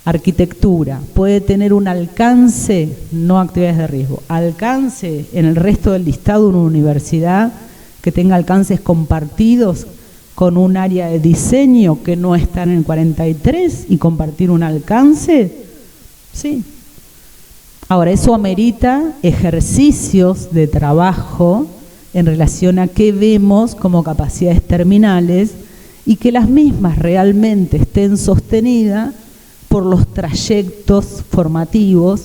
Speaker 4: Arquitectura puede tener un alcance, no actividades de riesgo, alcance en el resto del listado de una universidad que tenga alcances compartidos con un área de diseño que no está en el 43 y compartir un alcance, sí. Ahora, eso amerita ejercicios de trabajo en relación a qué vemos como capacidades terminales y que las mismas realmente estén sostenidas por los trayectos formativos,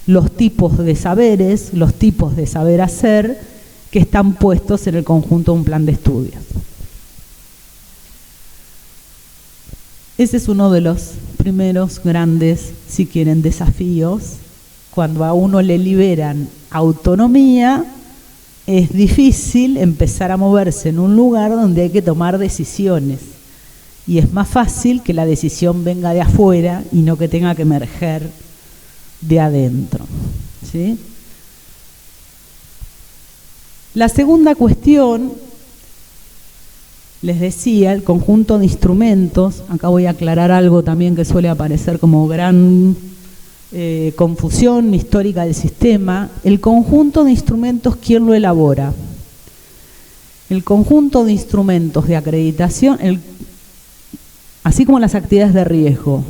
Speaker 4: los tipos de saberes, los tipos de saber hacer que están puestos en el conjunto de un plan de estudios. Ese es uno de los primeros grandes, si quieren, desafíos. Cuando a uno le liberan autonomía, es difícil empezar a moverse en un lugar donde hay que tomar decisiones. Y es más fácil que la decisión venga de afuera y no que tenga que emerger de adentro, ¿sí? La segunda cuestión, les decía, el conjunto de instrumentos. Acá voy a aclarar algo también que suele aparecer como gran confusión histórica del sistema. El conjunto de instrumentos, ¿quién lo elabora? El conjunto de instrumentos de acreditación, así como las actividades de riesgo,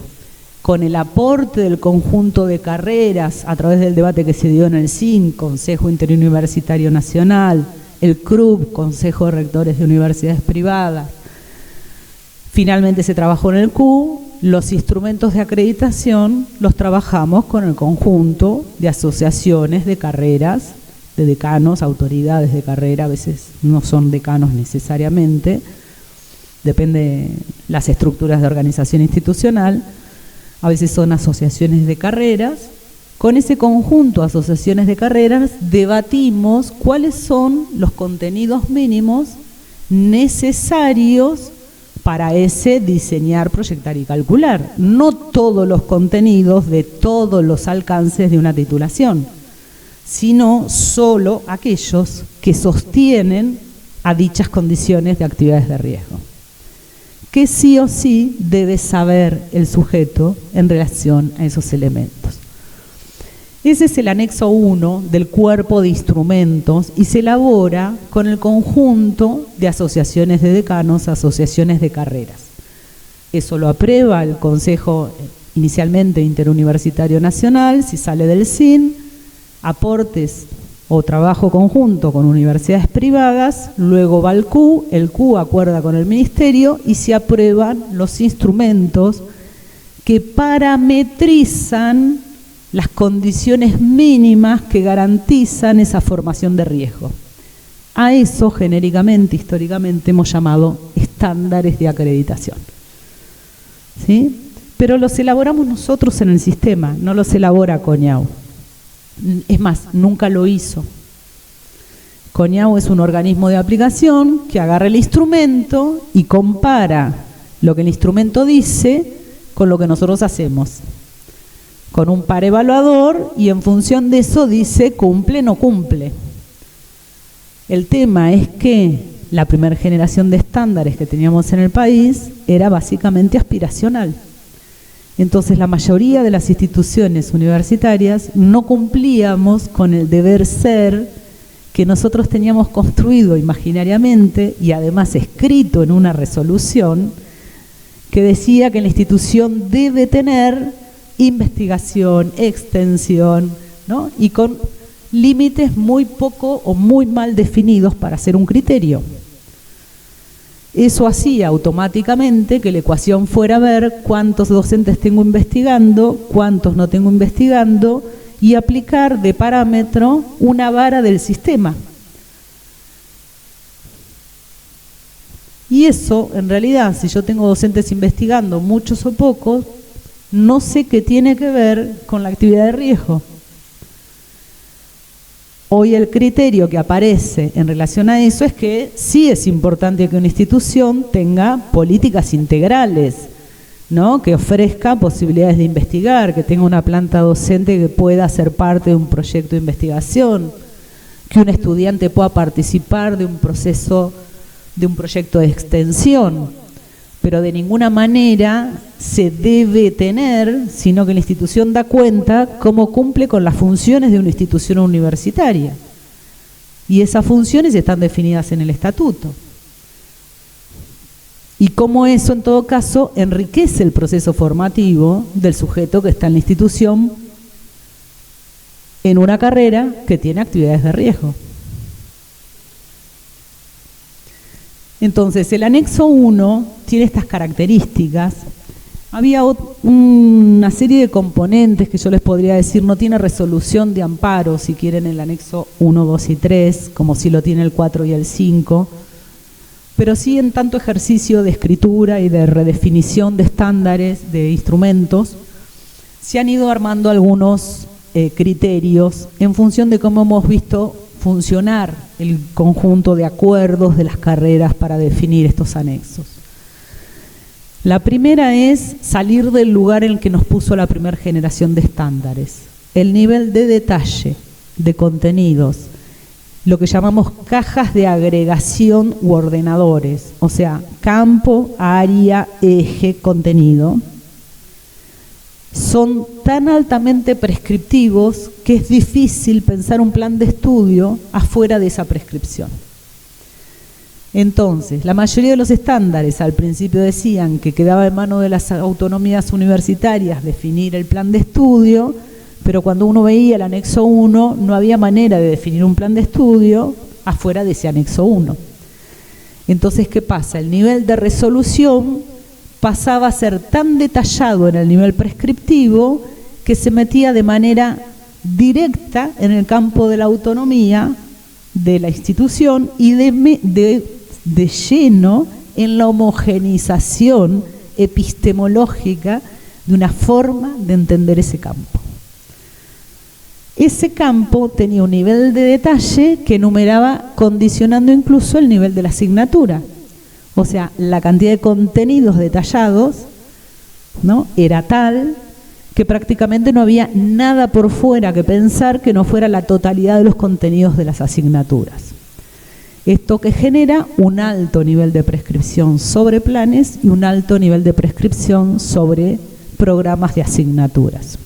Speaker 4: con el aporte del conjunto de carreras a través del debate que se dio en el CIN, Consejo Interuniversitario Nacional, el CRUB, Consejo de Rectores de Universidades Privadas, finalmente se trabajó en el Q. Los instrumentos de acreditación los trabajamos con el conjunto de asociaciones de carreras, de decanos, autoridades de carrera, a veces no son decanos necesariamente, depende de las estructuras de organización institucional, a veces son asociaciones de carreras. Con ese conjunto de asociaciones de carreras debatimos cuáles son los contenidos mínimos necesarios para ese diseñar, proyectar y calcular. No todos los contenidos de todos los alcances de una titulación, sino solo aquellos que sostienen a dichas condiciones de actividades de riesgo, que sí o sí debe saber el sujeto en relación a esos elementos. Ese es el anexo 1 del cuerpo de instrumentos y se elabora con el conjunto de asociaciones de decanos, asociaciones de carreras. Eso lo aprueba el Consejo inicialmente Interuniversitario Nacional, si sale del CIN, aportes o trabajo conjunto con universidades privadas, luego va al Q, el Q acuerda con el Ministerio y se aprueban los instrumentos que parametrizan las condiciones mínimas que garantizan esa formación de riesgo. A eso genéricamente, históricamente, hemos llamado estándares de acreditación, ¿sí? Pero los elaboramos nosotros en el sistema, no los elabora CONIAU. Es más, nunca lo hizo. CONIAU es un organismo de aplicación que agarra el instrumento y compara lo que el instrumento dice con lo que nosotros hacemos, con un par evaluador, y en función de eso dice cumple o no cumple. El tema es que la primera generación de estándares que teníamos en el país era básicamente aspiracional. Entonces la mayoría de las instituciones universitarias no cumplíamos con el deber ser que nosotros teníamos construido imaginariamente y además escrito en una resolución que decía que la institución debe tener investigación, extensión, ¿no? Y con límites muy poco o muy mal definidos para hacer un criterio. Eso hacía automáticamente que la ecuación fuera ver cuántos docentes tengo investigando, cuántos no tengo investigando, y aplicar de parámetro una vara del sistema. Y eso, en realidad, si yo tengo docentes investigando, muchos o pocos, no sé qué tiene que ver con la actividad de riesgo. Hoy el criterio que aparece en relación a eso es que sí es importante que una institución tenga políticas integrales, ¿no? Que ofrezca posibilidades de investigar, que tenga una planta docente que pueda ser parte de un proyecto de investigación, que un estudiante pueda participar de un proceso, de un proyecto de extensión. Pero de ninguna manera se debe tener, sino que la institución da cuenta cómo cumple con las funciones de una institución universitaria. Y esas funciones están definidas en el estatuto. Y cómo eso, en todo caso, enriquece el proceso formativo del sujeto que está en la institución en una carrera que tiene actividades de riesgo. Entonces, el anexo 1 tiene estas características. Había una serie de componentes que yo les podría decir, no tiene resolución de amparo, si quieren, el anexo 1, 2 y 3, como si lo tiene el 4 y el 5, pero sí en tanto ejercicio de escritura y de redefinición de estándares, de instrumentos, se han ido armando algunos criterios en función de cómo hemos visto funcionar el conjunto de acuerdos de las carreras para definir estos anexos. La primera es salir del lugar en el que nos puso la primera generación de estándares, el nivel de detalle de contenidos, lo que llamamos cajas de agregación u ordenadores, o sea, campo, área, eje, contenido. Son tan altamente prescriptivos que es difícil pensar un plan de estudio afuera de esa prescripción. Entonces, la mayoría de los estándares al principio decían que quedaba en manos de las autonomías universitarias definir el plan de estudio, pero cuando uno veía el anexo 1 no había manera de definir un plan de estudio afuera de ese anexo 1. Entonces, ¿qué pasa? El nivel de resolución pasaba a ser tan detallado en el nivel prescriptivo que se metía de manera directa en el campo de la autonomía de la institución y de lleno en la homogeneización epistemológica de una forma de entender ese campo. Ese campo tenía un nivel de detalle que enumeraba condicionando incluso el nivel de la asignatura. O sea, la cantidad de contenidos detallados, ¿no?, era tal que prácticamente no había nada por fuera que pensar que no fuera la totalidad de los contenidos de las asignaturas. Esto que genera un alto nivel de prescripción sobre planes y un alto nivel de prescripción sobre programas de asignaturas.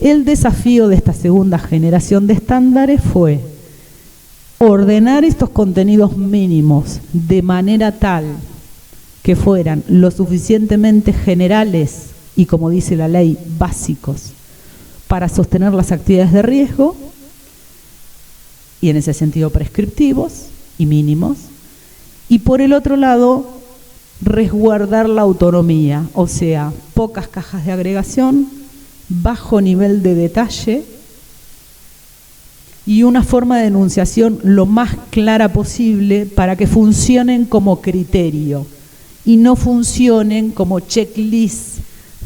Speaker 4: El desafío de esta segunda generación de estándares fue ordenar estos contenidos mínimos de manera tal que fueran lo suficientemente generales y, como dice la ley, básicos para sostener las actividades de riesgo y en ese sentido prescriptivos y mínimos, y por el otro lado resguardar la autonomía, o sea, pocas cajas de agregación, bajo nivel de detalle y una forma de enunciación lo más clara posible para que funcionen como criterio y no funcionen como checklist,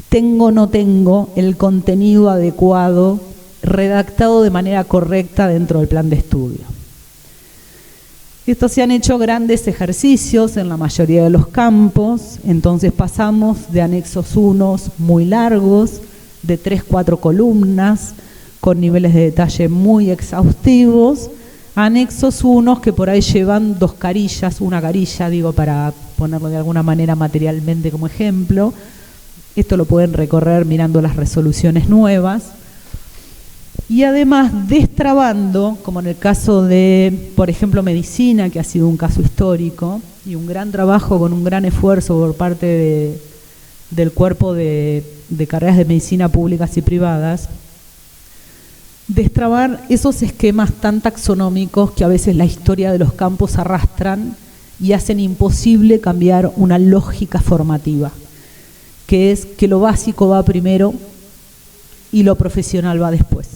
Speaker 4: tengo o no tengo el contenido adecuado, redactado de manera correcta dentro del plan de estudio. Estos se han hecho grandes ejercicios en la mayoría de los campos, entonces pasamos de anexos 1 muy largos, de 3-4 columnas, con niveles de detalle muy exhaustivos, a anexos 1 que por ahí llevan 2 carillas, una carilla, digo, para ponerlo de alguna manera materialmente como ejemplo. Esto lo pueden recorrer mirando las resoluciones nuevas. Y además destrabando, como en el caso de, por ejemplo, medicina, que ha sido un caso histórico, y un gran trabajo con un gran esfuerzo por parte del cuerpo de carreras de medicina públicas y privadas, destrabar esos esquemas tan taxonómicos que a veces la historia de los campos arrastran y hacen imposible cambiar una lógica formativa, que es que lo básico va primero y lo profesional va después.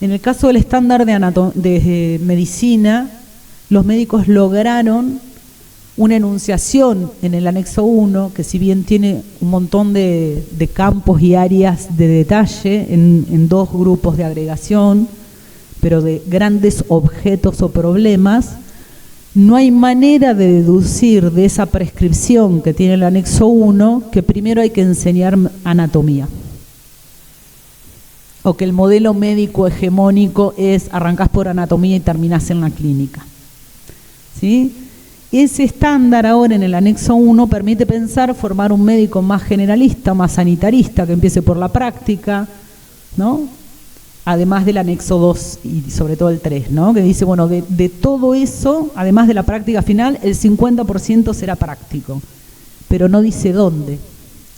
Speaker 4: En el caso del estándar de medicina, los médicos lograron una enunciación en el anexo 1, que si bien tiene un montón de campos y áreas de detalle en 2 grupos de agregación, pero de grandes objetos o problemas, no hay manera de deducir de esa prescripción que tiene el anexo 1 que primero hay que enseñar anatomía, o que el modelo médico hegemónico es arrancás por anatomía y terminás en la clínica, ¿sí? Ese estándar ahora en el anexo 1 permite pensar formar un médico más generalista, más sanitarista, que empiece por la práctica, ¿no? Además del anexo 2 y sobre todo el 3, ¿no?, que dice, bueno, de todo eso, además de la práctica final, el 50% será práctico, pero no dice dónde,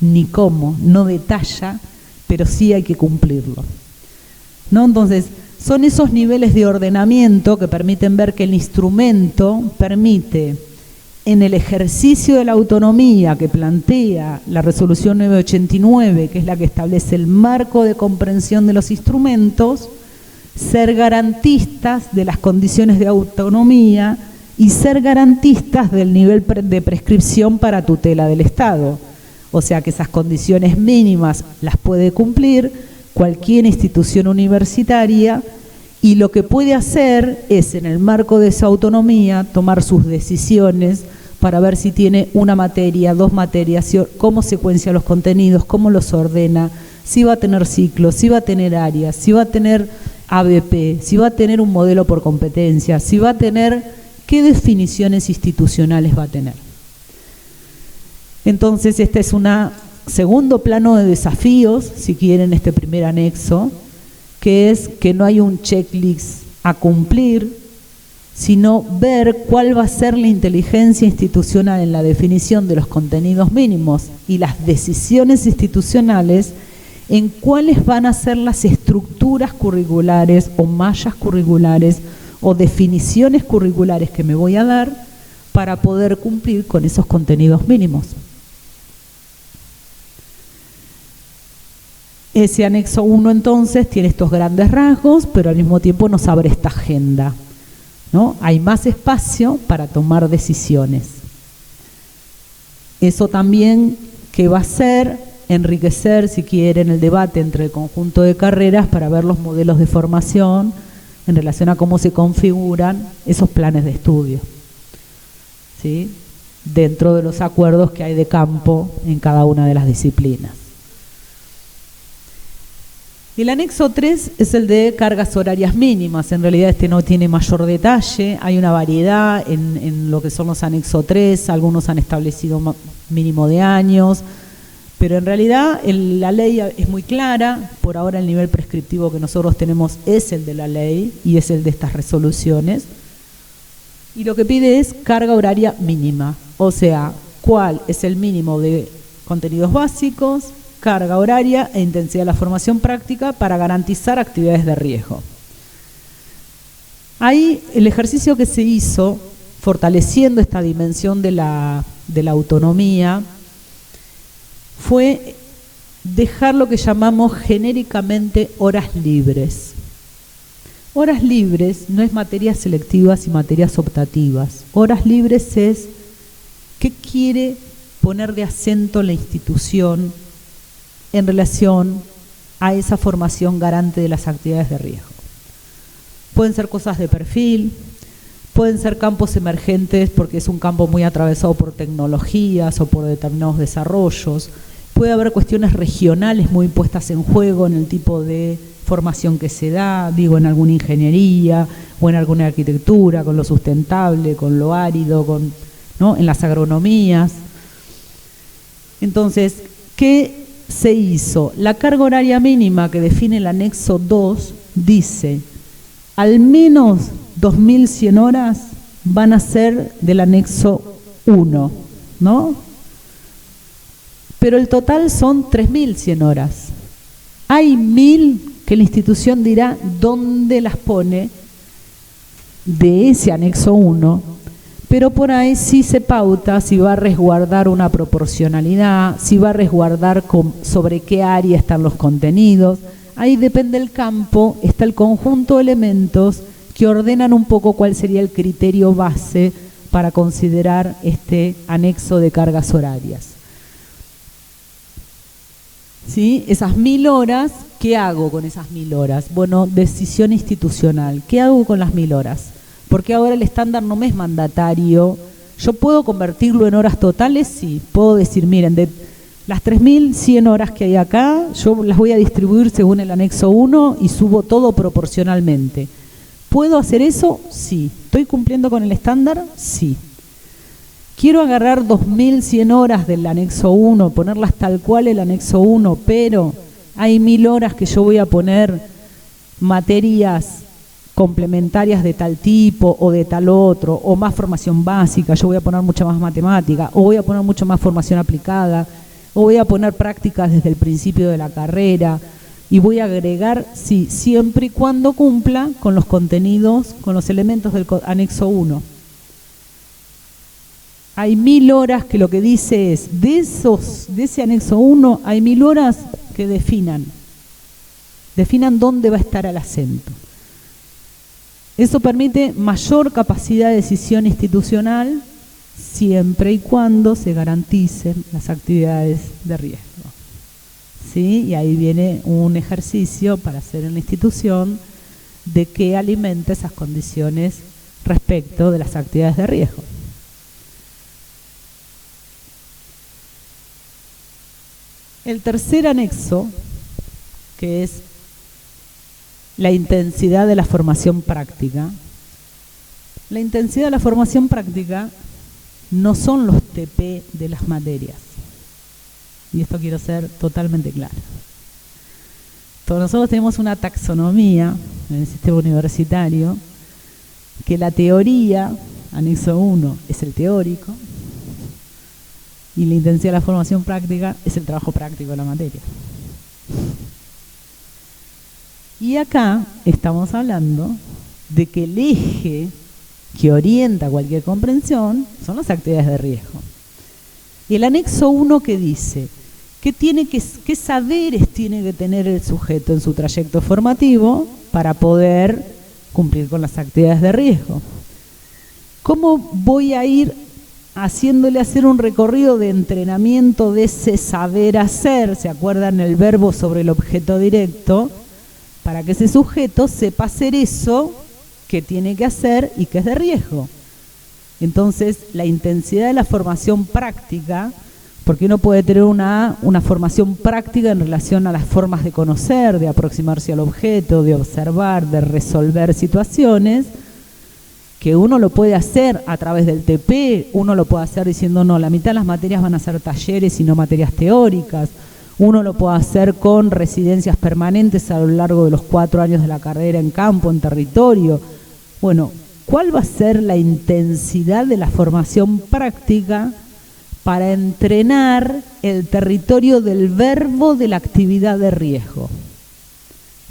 Speaker 4: ni cómo, no detalla, pero sí hay que cumplirlo, ¿no? Entonces, Son esos niveles de ordenamiento que permiten ver que el instrumento permite, en el ejercicio de la autonomía que plantea la resolución 989, que es la que establece el marco de comprensión de los instrumentos, ser garantistas de las condiciones de autonomía y ser garantistas del nivel de prescripción para tutela del Estado. O sea que esas condiciones mínimas las puede cumplir cualquier institución universitaria, y lo que puede hacer es, en el marco de esa autonomía, tomar sus decisiones para ver si tiene una materia, dos materias, cómo secuencia los contenidos, cómo los ordena, si va a tener ciclos, si va a tener áreas, si va a tener ABP, si va a tener un modelo por competencia, si va a tener, qué definiciones institucionales va a tener. Entonces, este es un segundo plano de desafíos, si quieren, este primer anexo, que es que no hay un checklist a cumplir, sino ver cuál va a ser la inteligencia institucional en la definición de los contenidos mínimos y las decisiones institucionales en cuáles van a ser las estructuras curriculares o mallas curriculares o definiciones curriculares que me voy a dar para poder cumplir con esos contenidos mínimos. Ese anexo 1 entonces tiene estos grandes rasgos, pero al mismo tiempo nos abre esta agenda, ¿no? Hay más espacio para tomar decisiones. Eso también que va a hacer enriquecer, si quieren, el debate entre el conjunto de carreras para ver los modelos de formación en relación a cómo se configuran esos planes de estudio, ¿sí?, dentro de los acuerdos que hay de campo en cada una de las disciplinas. El anexo 3 es el de cargas horarias mínimas. En realidad este no tiene mayor detalle, hay una variedad en lo que son los anexos 3, algunos han establecido mínimo de años, pero en realidad la ley es muy clara. Por ahora el nivel prescriptivo que nosotros tenemos es el de la ley y es el de estas resoluciones, y lo que pide es carga horaria mínima, o sea, cuál es el mínimo de contenidos básicos, carga horaria e intensidad de la formación práctica para garantizar actividades de riesgo. Ahí el ejercicio que se hizo, fortaleciendo esta dimensión de la autonomía, fue dejar lo que llamamos genéricamente horas libres. Horas libres no es materias selectivas y materias optativas. Horas libres es qué quiere poner de acento la institución en relación a esa formación garante de las actividades de riesgo. Pueden ser cosas de perfil, pueden ser campos emergentes porque es un campo muy atravesado por tecnologías o por determinados desarrollos. Puede haber cuestiones regionales muy puestas en juego en el tipo de formación que se da, digo, en alguna ingeniería o en alguna arquitectura, con lo sustentable, con lo árido, ¿no?, en las agronomías. Entonces, ¿qué se hizo? La carga horaria mínima que define el anexo 2 dice: al menos 2.100 horas van a ser del anexo 1, ¿no? Pero el total son 3.100 horas. Hay 1.000 que la institución dirá dónde las pone de ese anexo 1, pero por ahí sí se pauta si va a resguardar una proporcionalidad, si va a resguardar sobre qué área están los contenidos. Ahí depende del campo, está el conjunto de elementos que ordenan un poco cuál sería el criterio base para considerar este anexo de cargas horarias. ¿Sí? Esas 1.000 horas, ¿qué hago con esas 1.000 horas? Bueno, decisión institucional. ¿Qué hago con las 1.000 horas? Porque ahora el estándar no me es mandatario. ¿Yo puedo convertirlo en horas totales? Sí. Puedo decir, miren, de las 3.100 horas que hay acá, yo las voy a distribuir según el anexo 1 y subo todo proporcionalmente. ¿Puedo hacer eso? Sí. ¿Estoy cumpliendo con el estándar? Sí. Quiero agarrar 2.100 horas del anexo 1, ponerlas tal cual el anexo 1, pero hay 1.000 horas que yo voy a poner materias complementarias de tal tipo o de tal otro, o más formación básica, yo voy a poner mucha más matemática, o voy a poner mucha más formación aplicada, o voy a poner prácticas desde el principio de la carrera. y voy a agregar, sí, siempre y cuando cumpla con los contenidos, con los elementos del anexo 1. Hay 1000 horas que lo que dice es, de ese anexo 1, hay 1000 horas que definan dónde va a estar el acento. Eso permite mayor capacidad de decisión institucional siempre y cuando se garanticen las actividades de riesgo. ¿Sí? Y ahí viene un ejercicio para hacer en la institución de que alimenta esas condiciones respecto de las actividades de riesgo. El tercer anexo, que es la intensidad de la formación práctica. La intensidad de la formación práctica no son los TP de las materias. Y esto quiero ser totalmente claro. Todos nosotros tenemos una taxonomía en el sistema universitario, que la teoría, anexo 1, es el teórico, y la intensidad de la formación práctica es el trabajo práctico de la materia. Y acá estamos hablando de que el eje que orienta cualquier comprensión son las actividades de riesgo. Y el anexo 1 que dice, ¿qué saberes tiene que tener el sujeto en su trayecto formativo para poder cumplir con las actividades de riesgo? ¿Cómo voy a ir haciéndole hacer un recorrido de entrenamiento de ese saber hacer? ¿Se acuerdan el verbo sobre el objeto directo? Para que ese sujeto sepa hacer eso que tiene que hacer y que es de riesgo. Entonces, la intensidad de la formación práctica, porque uno puede tener una formación práctica en relación a las formas de conocer, de aproximarse al objeto, de observar, de resolver situaciones, que uno lo puede hacer a través del TP, uno lo puede hacer diciendo, no, la mitad de las materias van a ser talleres y no materias teóricas, uno lo puede hacer con residencias permanentes a lo largo de los 4 años de la carrera en campo, en territorio. Bueno, ¿cuál va a ser la intensidad de la formación práctica para entrenar el territorio del verbo de la actividad de riesgo?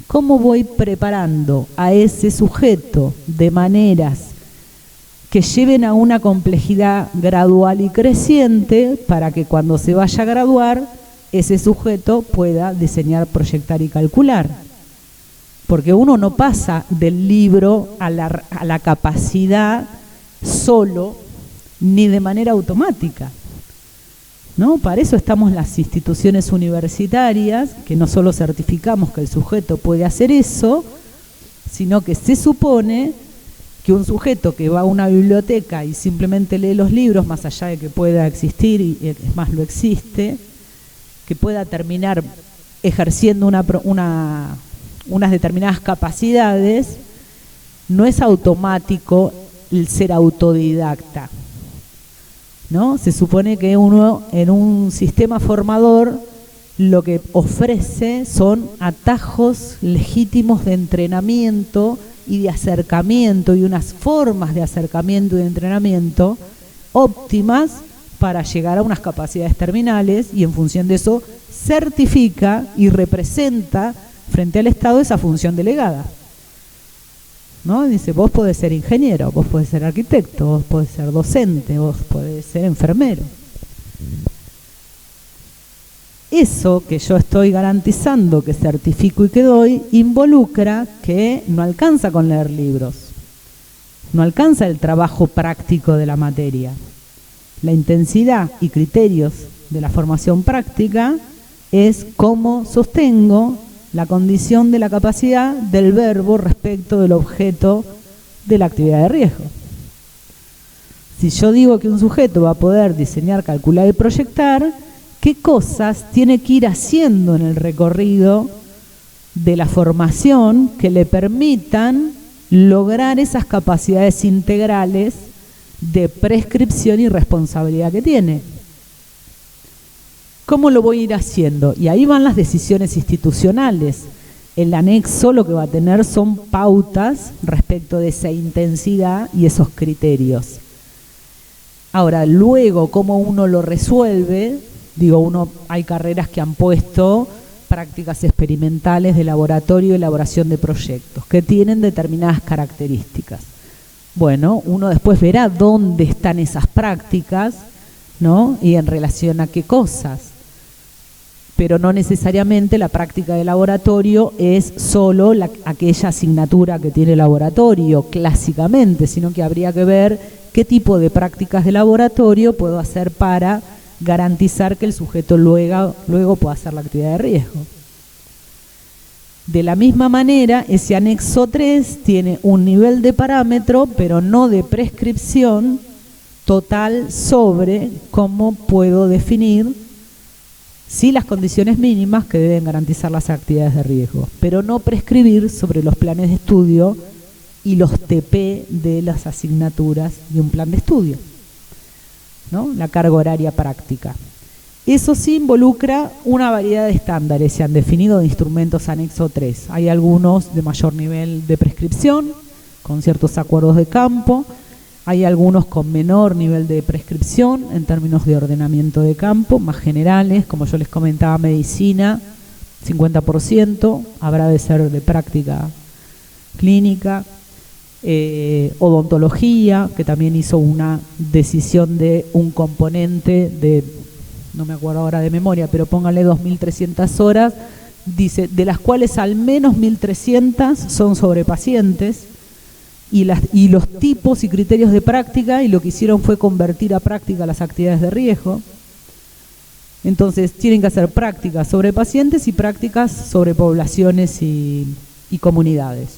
Speaker 4: ¿Cómo voy preparando a ese sujeto de maneras que lleven a una complejidad gradual y creciente para que cuando se vaya a graduar ese sujeto pueda diseñar, proyectar y calcular? Porque uno no pasa del libro a la capacidad solo ni de manera automática, ¿no? Para eso estamos las instituciones universitarias, que no solo certificamos que el sujeto puede hacer eso, sino que se supone que un sujeto que va a una biblioteca y simplemente lee los libros, más allá de que pueda existir, y es más, lo existe, que pueda terminar ejerciendo unas determinadas capacidades, no es automático el ser autodidacta, ¿no? Se supone que uno en un sistema formador lo que ofrece son atajos legítimos de entrenamiento y de acercamiento y unas formas de acercamiento y de entrenamiento óptimas para llegar a unas capacidades terminales, y en función de eso certifica y representa frente al Estado esa función delegada, ¿no? Dice, vos podés ser ingeniero, vos podés ser arquitecto, vos podés ser docente, vos podés ser enfermero. Eso que yo estoy garantizando, que certifico y que doy, involucra que no alcanza con leer libros, no alcanza el trabajo práctico de la materia. La intensidad y criterios de la formación práctica es cómo sostengo la condición de la capacidad del verbo respecto del objeto de la actividad de riesgo. Si yo digo que un sujeto va a poder diseñar, calcular y proyectar, ¿qué cosas tiene que ir haciendo en el recorrido de la formación que le permitan lograr esas capacidades integrales de prescripción y responsabilidad que tiene? ¿Cómo lo voy a ir haciendo? Y ahí van las decisiones institucionales. El anexo lo que va a tener son pautas respecto de esa intensidad y esos criterios. Ahora, luego, ¿cómo uno lo resuelve? Digo, hay carreras que han puesto prácticas experimentales de laboratorio y elaboración de proyectos, que tienen determinadas características. Bueno, uno después verá dónde están esas prácticas, ¿no? Y en relación a qué cosas. Pero no necesariamente la práctica de laboratorio es solo aquella asignatura que tiene laboratorio, clásicamente, sino que habría que ver qué tipo de prácticas de laboratorio puedo hacer para garantizar que el sujeto luego pueda hacer la actividad de riesgo. De la misma manera, ese anexo 3 tiene un nivel de parámetro, pero no de prescripción total sobre cómo puedo definir las condiciones mínimas que deben garantizar las actividades de riesgo, pero no prescribir sobre los planes de estudio y los TP de las asignaturas de un plan de estudio, ¿no? La carga horaria práctica. Eso sí involucra una variedad de estándares, se han definido de instrumentos anexo 3. Hay algunos de mayor nivel de prescripción, con ciertos acuerdos de campo, hay algunos con menor nivel de prescripción en términos de ordenamiento de campo, más generales, como yo les comentaba, medicina, 50%, habrá de ser de práctica clínica, odontología, que también hizo una decisión de un componente de, no me acuerdo ahora de memoria, pero póngale 2.300 horas, dice, de las cuales al menos 1.300 son sobre pacientes, y los tipos y criterios de práctica, y lo que hicieron fue convertir a práctica las actividades de riesgo. Entonces tienen que hacer prácticas sobre pacientes y prácticas sobre poblaciones y comunidades.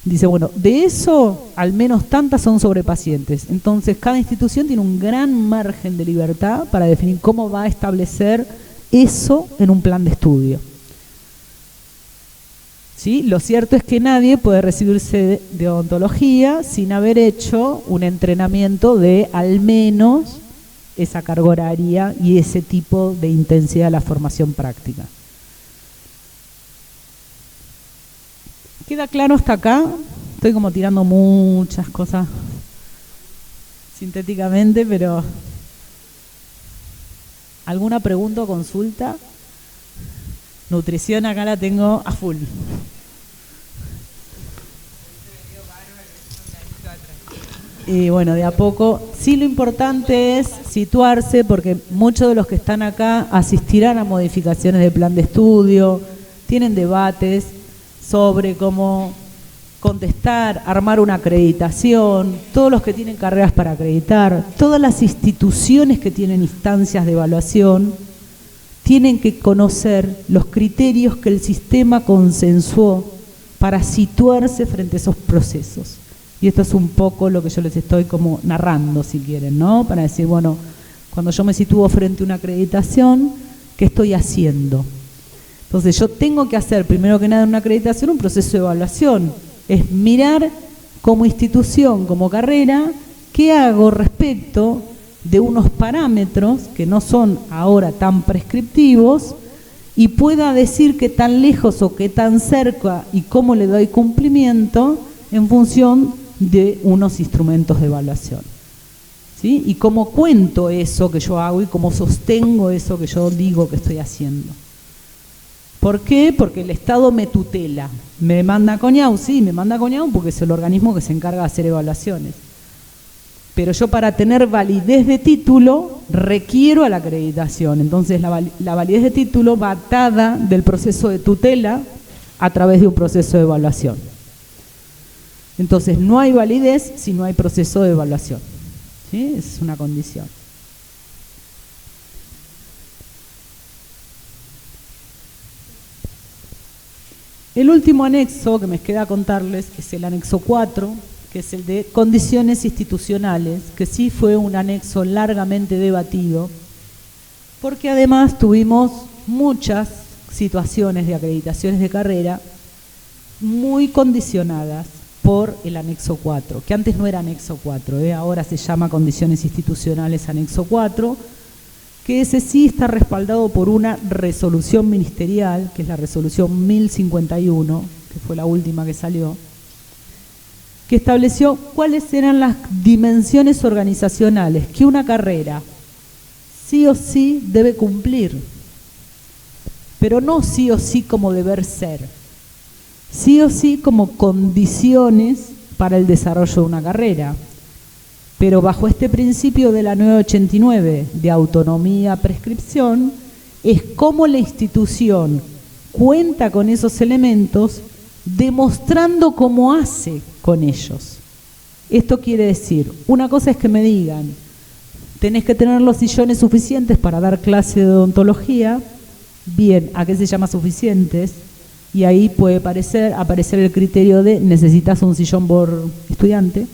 Speaker 4: Dice, bueno, de eso al menos tantas son sobre pacientes. Entonces cada institución tiene un gran margen de libertad para definir cómo va a establecer eso en un plan de estudio. ¿Sí? Lo cierto es que nadie puede recibirse de odontología sin haber hecho un entrenamiento de al menos esa carga horaria y ese tipo de intensidad de la formación práctica. ¿Queda claro hasta acá? Estoy como tirando muchas cosas sintéticamente, pero ¿alguna pregunta o consulta? Nutrición acá la tengo a full. Y bueno, de a poco, sí, lo importante es situarse, porque muchos de los que están acá asistirán a modificaciones de plan de estudio, tienen debates sobre cómo contestar, armar una acreditación, todos los que tienen carreras para acreditar, todas las instituciones que tienen instancias de evaluación, tienen que conocer los criterios que el sistema consensuó para situarse frente a esos procesos. Y esto es un poco lo que yo les estoy como narrando, si quieren, ¿no? Para decir, bueno, cuando yo me sitúo frente a una acreditación, ¿qué estoy haciendo? Entonces yo tengo que hacer, primero que nada en una acreditación, un proceso de evaluación. Es mirar como institución, como carrera, qué hago respecto de unos parámetros que no son ahora tan prescriptivos y pueda decir qué tan lejos o qué tan cerca y cómo le doy cumplimiento en función de unos instrumentos de evaluación. ¿Sí? Y cómo cuento eso que yo hago y cómo sostengo eso que yo digo que estoy haciendo. ¿Por qué? Porque el Estado me tutela. ¿Me manda a CONIAU? Sí, me manda a CONIAU porque es el organismo que se encarga de hacer evaluaciones. Pero yo, para tener validez de título, requiero a la acreditación. Entonces la validez de título va atada del proceso de tutela a través de un proceso de evaluación. Entonces no hay validez si no hay proceso de evaluación. ¿Sí? Es una condición. El último anexo que me queda contarles es el anexo 4, que es el de condiciones institucionales, que sí fue un anexo largamente debatido, porque además tuvimos muchas situaciones de acreditaciones de carrera muy condicionadas por el anexo 4, que antes no era anexo 4, ahora se llama condiciones institucionales anexo 4, que ese sí está respaldado por una resolución ministerial, que es la resolución 1051, que fue la última que salió, que estableció cuáles eran las dimensiones organizacionales que una carrera sí o sí debe cumplir pero no sí o sí como deber ser, sí o sí como condiciones para el desarrollo de una carrera. Pero bajo este principio de la 989 de autonomía prescripción, es cómo la institución cuenta con esos elementos, demostrando cómo hace con ellos. Esto quiere decir, una cosa es que me digan, tenés que tener los sillones suficientes para dar clase de odontología. Bien, ¿a qué se llama suficientes? Y ahí puede aparecer el criterio de necesitas un sillón por estudiante.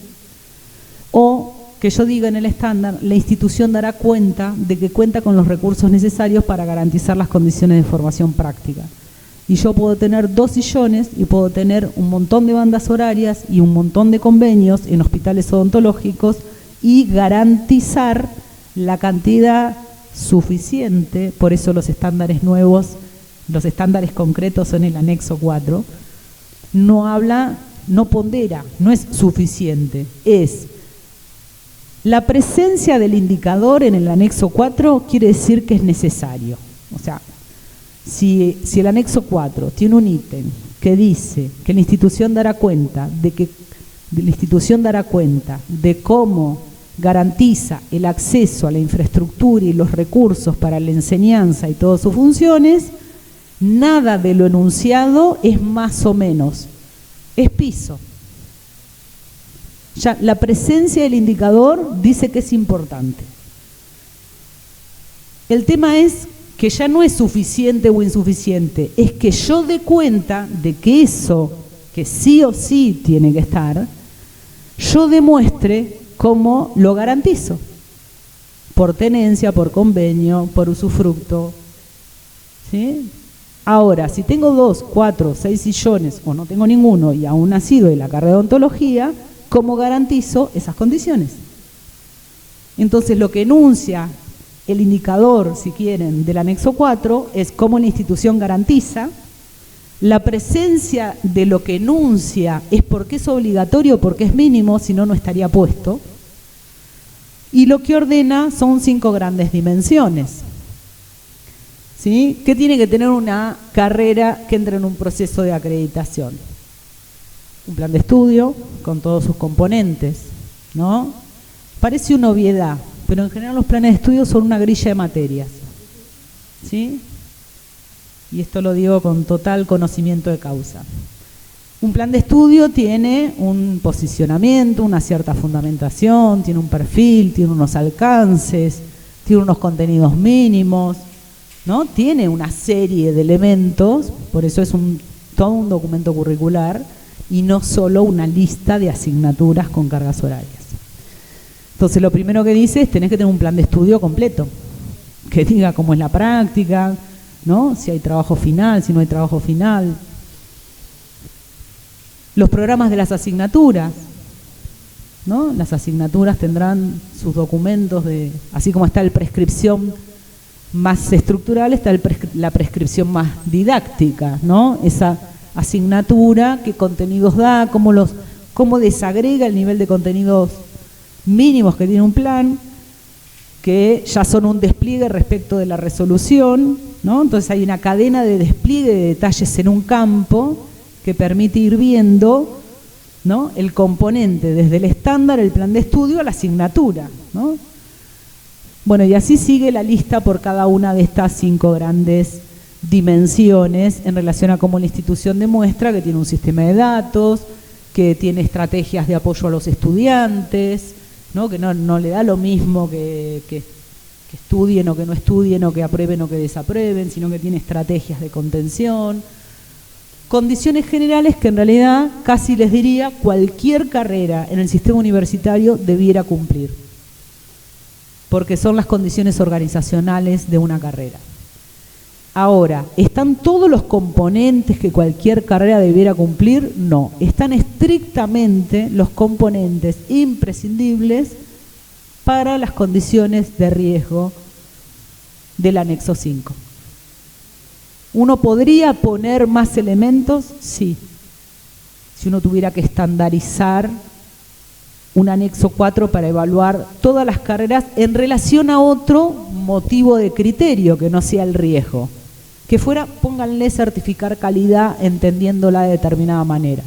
Speaker 4: O que yo diga en el estándar, la institución dará cuenta de que cuenta con los recursos necesarios para garantizar las condiciones de formación práctica. Y yo puedo tener 2 sillones y puedo tener un montón de bandas horarias y un montón de convenios en hospitales odontológicos y garantizar la cantidad suficiente. Por eso los estándares nuevos, los estándares concretos son el anexo 4, no pondera, no es suficiente, es la presencia del indicador en el anexo 4 quiere decir que es necesario. O sea, si el anexo 4 tiene un ítem que dice que la institución dará cuenta de cómo garantiza el acceso a la infraestructura y los recursos para la enseñanza y todas sus funciones, nada de lo enunciado es más o menos, es piso. Ya la presencia del indicador dice que es importante. El tema es que ya no es suficiente o insuficiente, es que yo dé cuenta de que eso, que sí o sí tiene que estar, yo demuestre cómo lo garantizo, por tenencia, por convenio, por usufructo, ¿sí? Ahora, si tengo 2, 4, 6 sillones o no tengo ninguno y aún así doy la carrera de odontología, ¿cómo garantizo esas condiciones? Entonces, lo que enuncia el indicador, si quieren, del anexo 4 es cómo la institución garantiza. La presencia de lo que enuncia es porque es obligatorio, porque es mínimo, si no, no estaría puesto. Y lo que ordena son 5 grandes dimensiones. ¿Sí? ¿Qué tiene que tener una carrera que entre en un proceso de acreditación? Un plan de estudio con todos sus componentes, ¿no? Parece una obviedad, pero en general los planes de estudio son una grilla de materias, ¿sí? Y esto lo digo con total conocimiento de causa. Un plan de estudio tiene un posicionamiento, una cierta fundamentación, tiene un perfil, tiene unos alcances, tiene unos contenidos mínimos, ¿no? Tiene una serie de elementos, por eso es todo un documento curricular y no solo una lista de asignaturas con cargas horarias. Entonces, lo primero que dice es tenés que tener un plan de estudio completo, que diga cómo es la práctica, ¿no? Si hay trabajo final, si no hay trabajo final. Los programas de las asignaturas, ¿no? Las asignaturas tendrán sus documentos, así como está la prescripción más estructural, está la prescripción más didáctica, ¿no? Esa asignatura, qué contenidos da, cómo desagrega el nivel de contenidos mínimos que tiene un plan, que ya son un despliegue respecto de la resolución, ¿no? Entonces hay una cadena de despliegue de detalles en un campo que permite ir viendo, ¿no? El componente desde el estándar, el plan de estudio, a la asignatura, ¿no? Bueno, y así sigue la lista por cada una de estas 5 grandes dimensiones en relación a cómo la institución demuestra que tiene un sistema de datos, que tiene estrategias de apoyo a los estudiantes, ¿no? Que no le da lo mismo que estudien o que no estudien, o que aprueben o que desaprueben, sino que tiene estrategias de contención. Condiciones generales que en realidad casi les diría cualquier carrera en el sistema universitario debiera cumplir, porque son las condiciones organizacionales de una carrera. Ahora, ¿están todos los componentes que cualquier carrera debiera cumplir? No, están estrictamente los componentes imprescindibles para las condiciones de riesgo del anexo 5. ¿Uno podría poner más elementos? Sí. Si uno tuviera que estandarizar un anexo 4 para evaluar todas las carreras en relación a otro motivo de criterio que no sea el riesgo. que fuera, pónganle certificar calidad entendiéndola de determinada manera.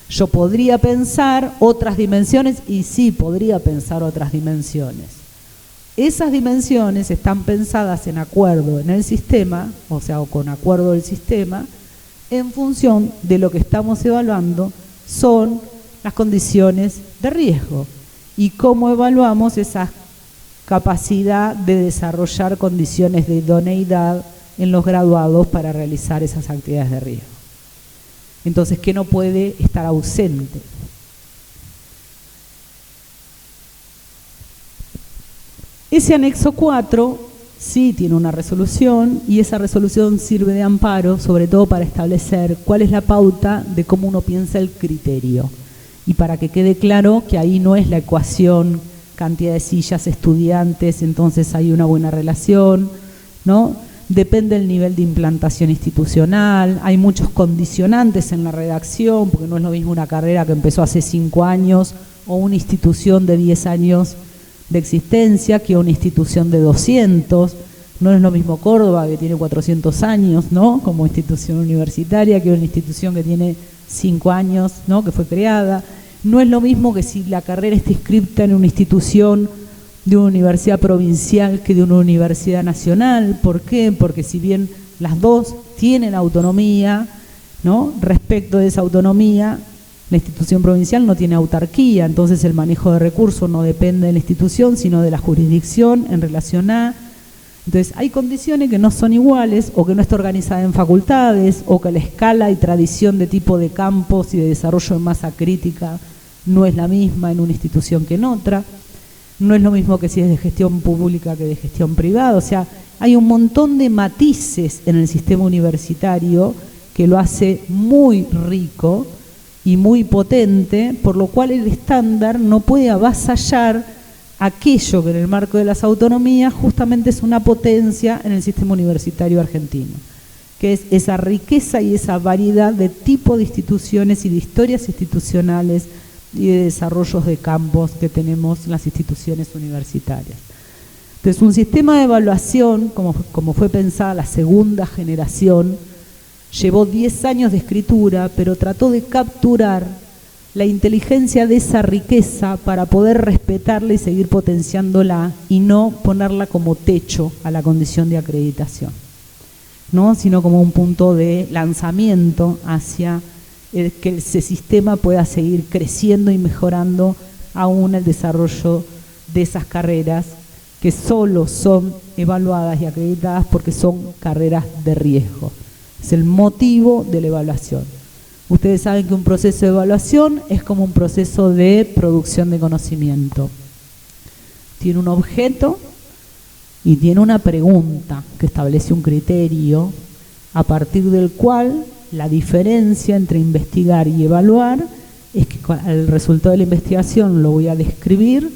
Speaker 4: Yo podría pensar otras dimensiones, y sí podría pensar otras dimensiones. Esas dimensiones están pensadas en acuerdo en el sistema, o sea, o con acuerdo del sistema, en función de lo que estamos evaluando son las condiciones de riesgo y cómo evaluamos esa capacidad de desarrollar condiciones de idoneidad en los graduados para realizar esas actividades de riesgo. Entonces, ¿qué no puede estar ausente? Ese anexo 4 sí tiene una resolución y esa resolución sirve de amparo, sobre todo para establecer cuál es la pauta de cómo uno piensa el criterio. Y para que quede claro que ahí no es la ecuación cantidad de sillas, estudiantes, entonces hay una buena relación, ¿no? Depende del nivel de implantación institucional, hay muchos condicionantes en la redacción, porque no es lo mismo una carrera que empezó hace 5 años o una institución de 10 años de existencia que una institución de 200, no es lo mismo Córdoba que tiene 400 años, ¿no? Como institución universitaria, que una institución que tiene 5 años, ¿no? Que fue creada. No es lo mismo que si la carrera está inscripta en una institución de una universidad provincial que de una universidad nacional. ¿Por qué? Porque si bien las dos tienen autonomía, ¿no? Respecto de esa autonomía, la institución provincial no tiene autarquía, entonces el manejo de recursos no depende de la institución, sino de la jurisdicción en relación a... Entonces hay condiciones que no son iguales, o que no está organizada en facultades, o que la escala y tradición de tipo de campos y de desarrollo de masa crítica no es la misma en una institución que en otra. No es lo mismo que si es de gestión pública que de gestión privada. O sea, hay un montón de matices en el sistema universitario que lo hace muy rico y muy potente, por lo cual el estándar no puede avasallar aquello que en el marco de las autonomías justamente es una potencia en el sistema universitario argentino, que es esa riqueza y esa variedad de tipo de instituciones y de historias institucionales y de desarrollos de campos que tenemos en las instituciones universitarias. Entonces, un sistema de evaluación, como fue pensada la segunda generación, llevó 10 años de escritura, pero trató de capturar la inteligencia de esa riqueza para poder respetarla y seguir potenciándola y no ponerla como techo a la condición de acreditación, ¿no? Sino como un punto de lanzamiento hacia que ese sistema pueda seguir creciendo y mejorando aún el desarrollo de esas carreras que solo son evaluadas y acreditadas porque son carreras de riesgo. Es el motivo de la evaluación. Ustedes saben que un proceso de evaluación es como un proceso de producción de conocimiento. Tiene un objeto y tiene una pregunta que establece un criterio a partir del cual la diferencia entre investigar y evaluar es que al resultado de la investigación lo voy a describir,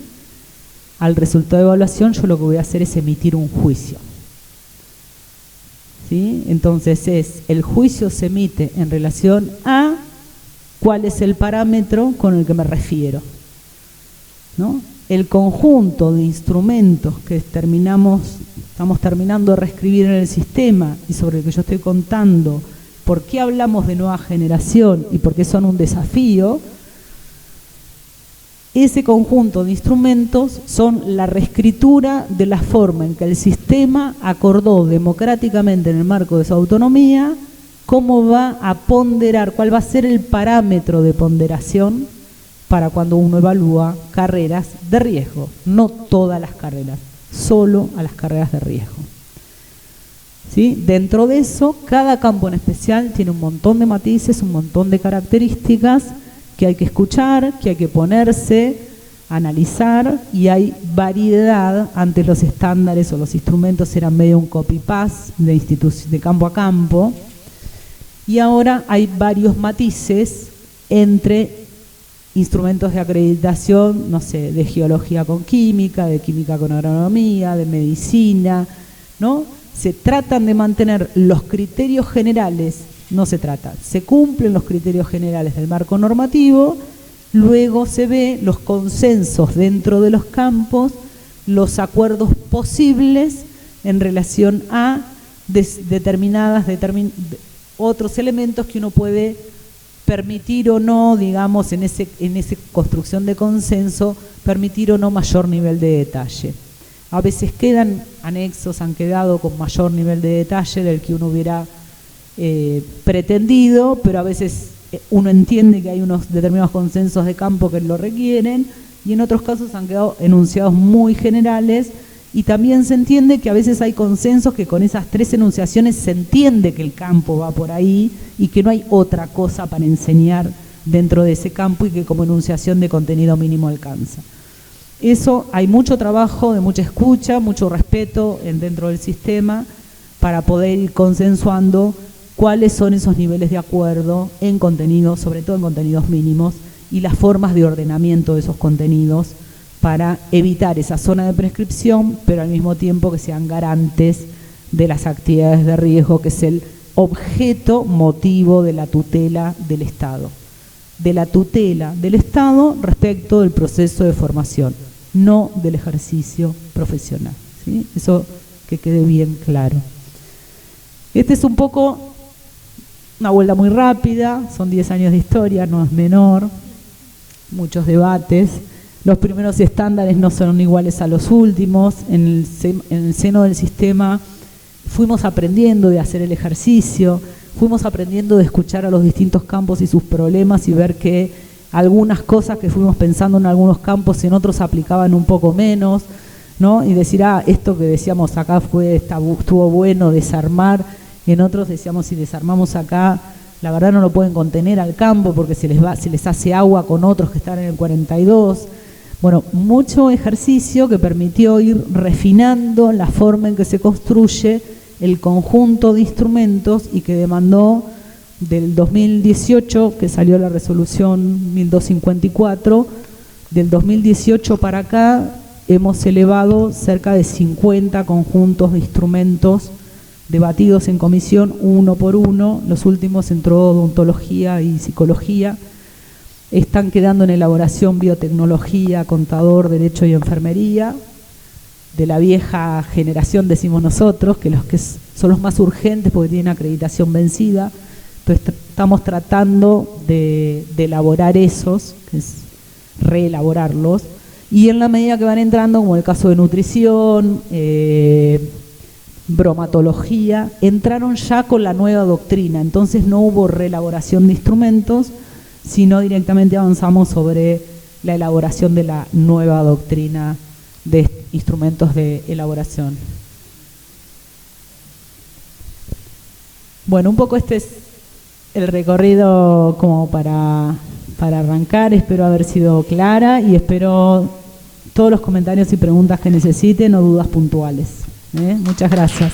Speaker 4: al resultado de evaluación yo lo que voy a hacer es emitir un juicio. ¿Sí? Entonces el juicio se emite en relación a cuál es el parámetro con el que me refiero, ¿no? El conjunto de instrumentos que estamos terminando de reescribir en el sistema y sobre el que yo estoy contando por qué hablamos de nueva generación y por qué son un desafío, ese conjunto de instrumentos son la reescritura de la forma en que el sistema acordó democráticamente en el marco de su autonomía cómo va a ponderar, cuál va a ser el parámetro de ponderación para cuando uno evalúa carreras de riesgo, no todas las carreras, solo a las carreras de riesgo. ¿Sí? Dentro de eso, cada campo en especial tiene un montón de matices, un montón de características que hay que escuchar, que hay que ponerse, analizar, y hay variedad. Antes los estándares o los instrumentos eran medio un copy-paste de campo a campo, y ahora hay varios matices entre instrumentos de acreditación, no sé, de geología con química, de química con agronomía, de medicina, ¿no? Se tratan de mantener los criterios generales, no se trata, se cumplen los criterios generales del marco normativo, luego se ve los consensos dentro de los campos, los acuerdos posibles en relación a otros elementos que uno puede permitir o no, digamos, en esa construcción de consenso, permitir o no mayor nivel de detalle. A veces quedan anexos, han quedado con mayor nivel de detalle del que uno hubiera pretendido, pero a veces uno entiende que hay unos determinados consensos de campo que lo requieren, y en otros casos han quedado enunciados muy generales, y también se entiende que a veces hay consensos que con esas 3 enunciaciones se entiende que el campo va por ahí y que no hay otra cosa para enseñar dentro de ese campo y que como enunciación de contenido mínimo alcanza. Eso, hay mucho trabajo, de mucha escucha, mucho respeto dentro del sistema para poder ir consensuando cuáles son esos niveles de acuerdo en contenidos, sobre todo en contenidos mínimos, y las formas de ordenamiento de esos contenidos para evitar esa zona de prescripción, pero al mismo tiempo que sean garantes de las actividades de riesgo, que es el objeto motivo de la tutela del Estado. De la tutela del Estado respecto del proceso de formación, no del ejercicio profesional, ¿sí? Eso que quede bien claro. Este es un poco una vuelta muy rápida, son 10 años de historia, no es menor, muchos debates. Los primeros estándares no son iguales a los últimos. En el seno del sistema fuimos aprendiendo de hacer el ejercicio, fuimos aprendiendo de escuchar a los distintos campos y sus problemas y ver que algunas cosas que fuimos pensando en algunos campos en otros aplicaban un poco menos, ¿no? Y decir, esto que decíamos acá estuvo bueno desarmar, en otros decíamos, si desarmamos acá, la verdad no lo pueden contener al campo porque se les hace agua con otros que están en el 42. Bueno, mucho ejercicio que permitió ir refinando la forma en que se construye el conjunto de instrumentos y que demandó del 2018, que salió la resolución 1254, del 2018 para acá hemos elevado cerca de 50 conjuntos de instrumentos debatidos en comisión uno por uno. Los últimos entró odontología y psicología. Están quedando en elaboración biotecnología, contador, derecho y enfermería. De la vieja generación decimos nosotros, que los que son los más urgentes porque tienen acreditación vencida. Entonces estamos tratando de elaborar esos, que es reelaborarlos. Y en la medida que van entrando, como el caso de nutrición, bromatología, entraron ya con la nueva doctrina. Entonces no hubo reelaboración de instrumentos, sino directamente avanzamos sobre la elaboración de la nueva doctrina de instrumentos de elaboración. Bueno, un poco este es el recorrido como para arrancar. Espero haber sido clara y espero todos los comentarios y preguntas que necesiten o dudas puntuales. Muchas gracias.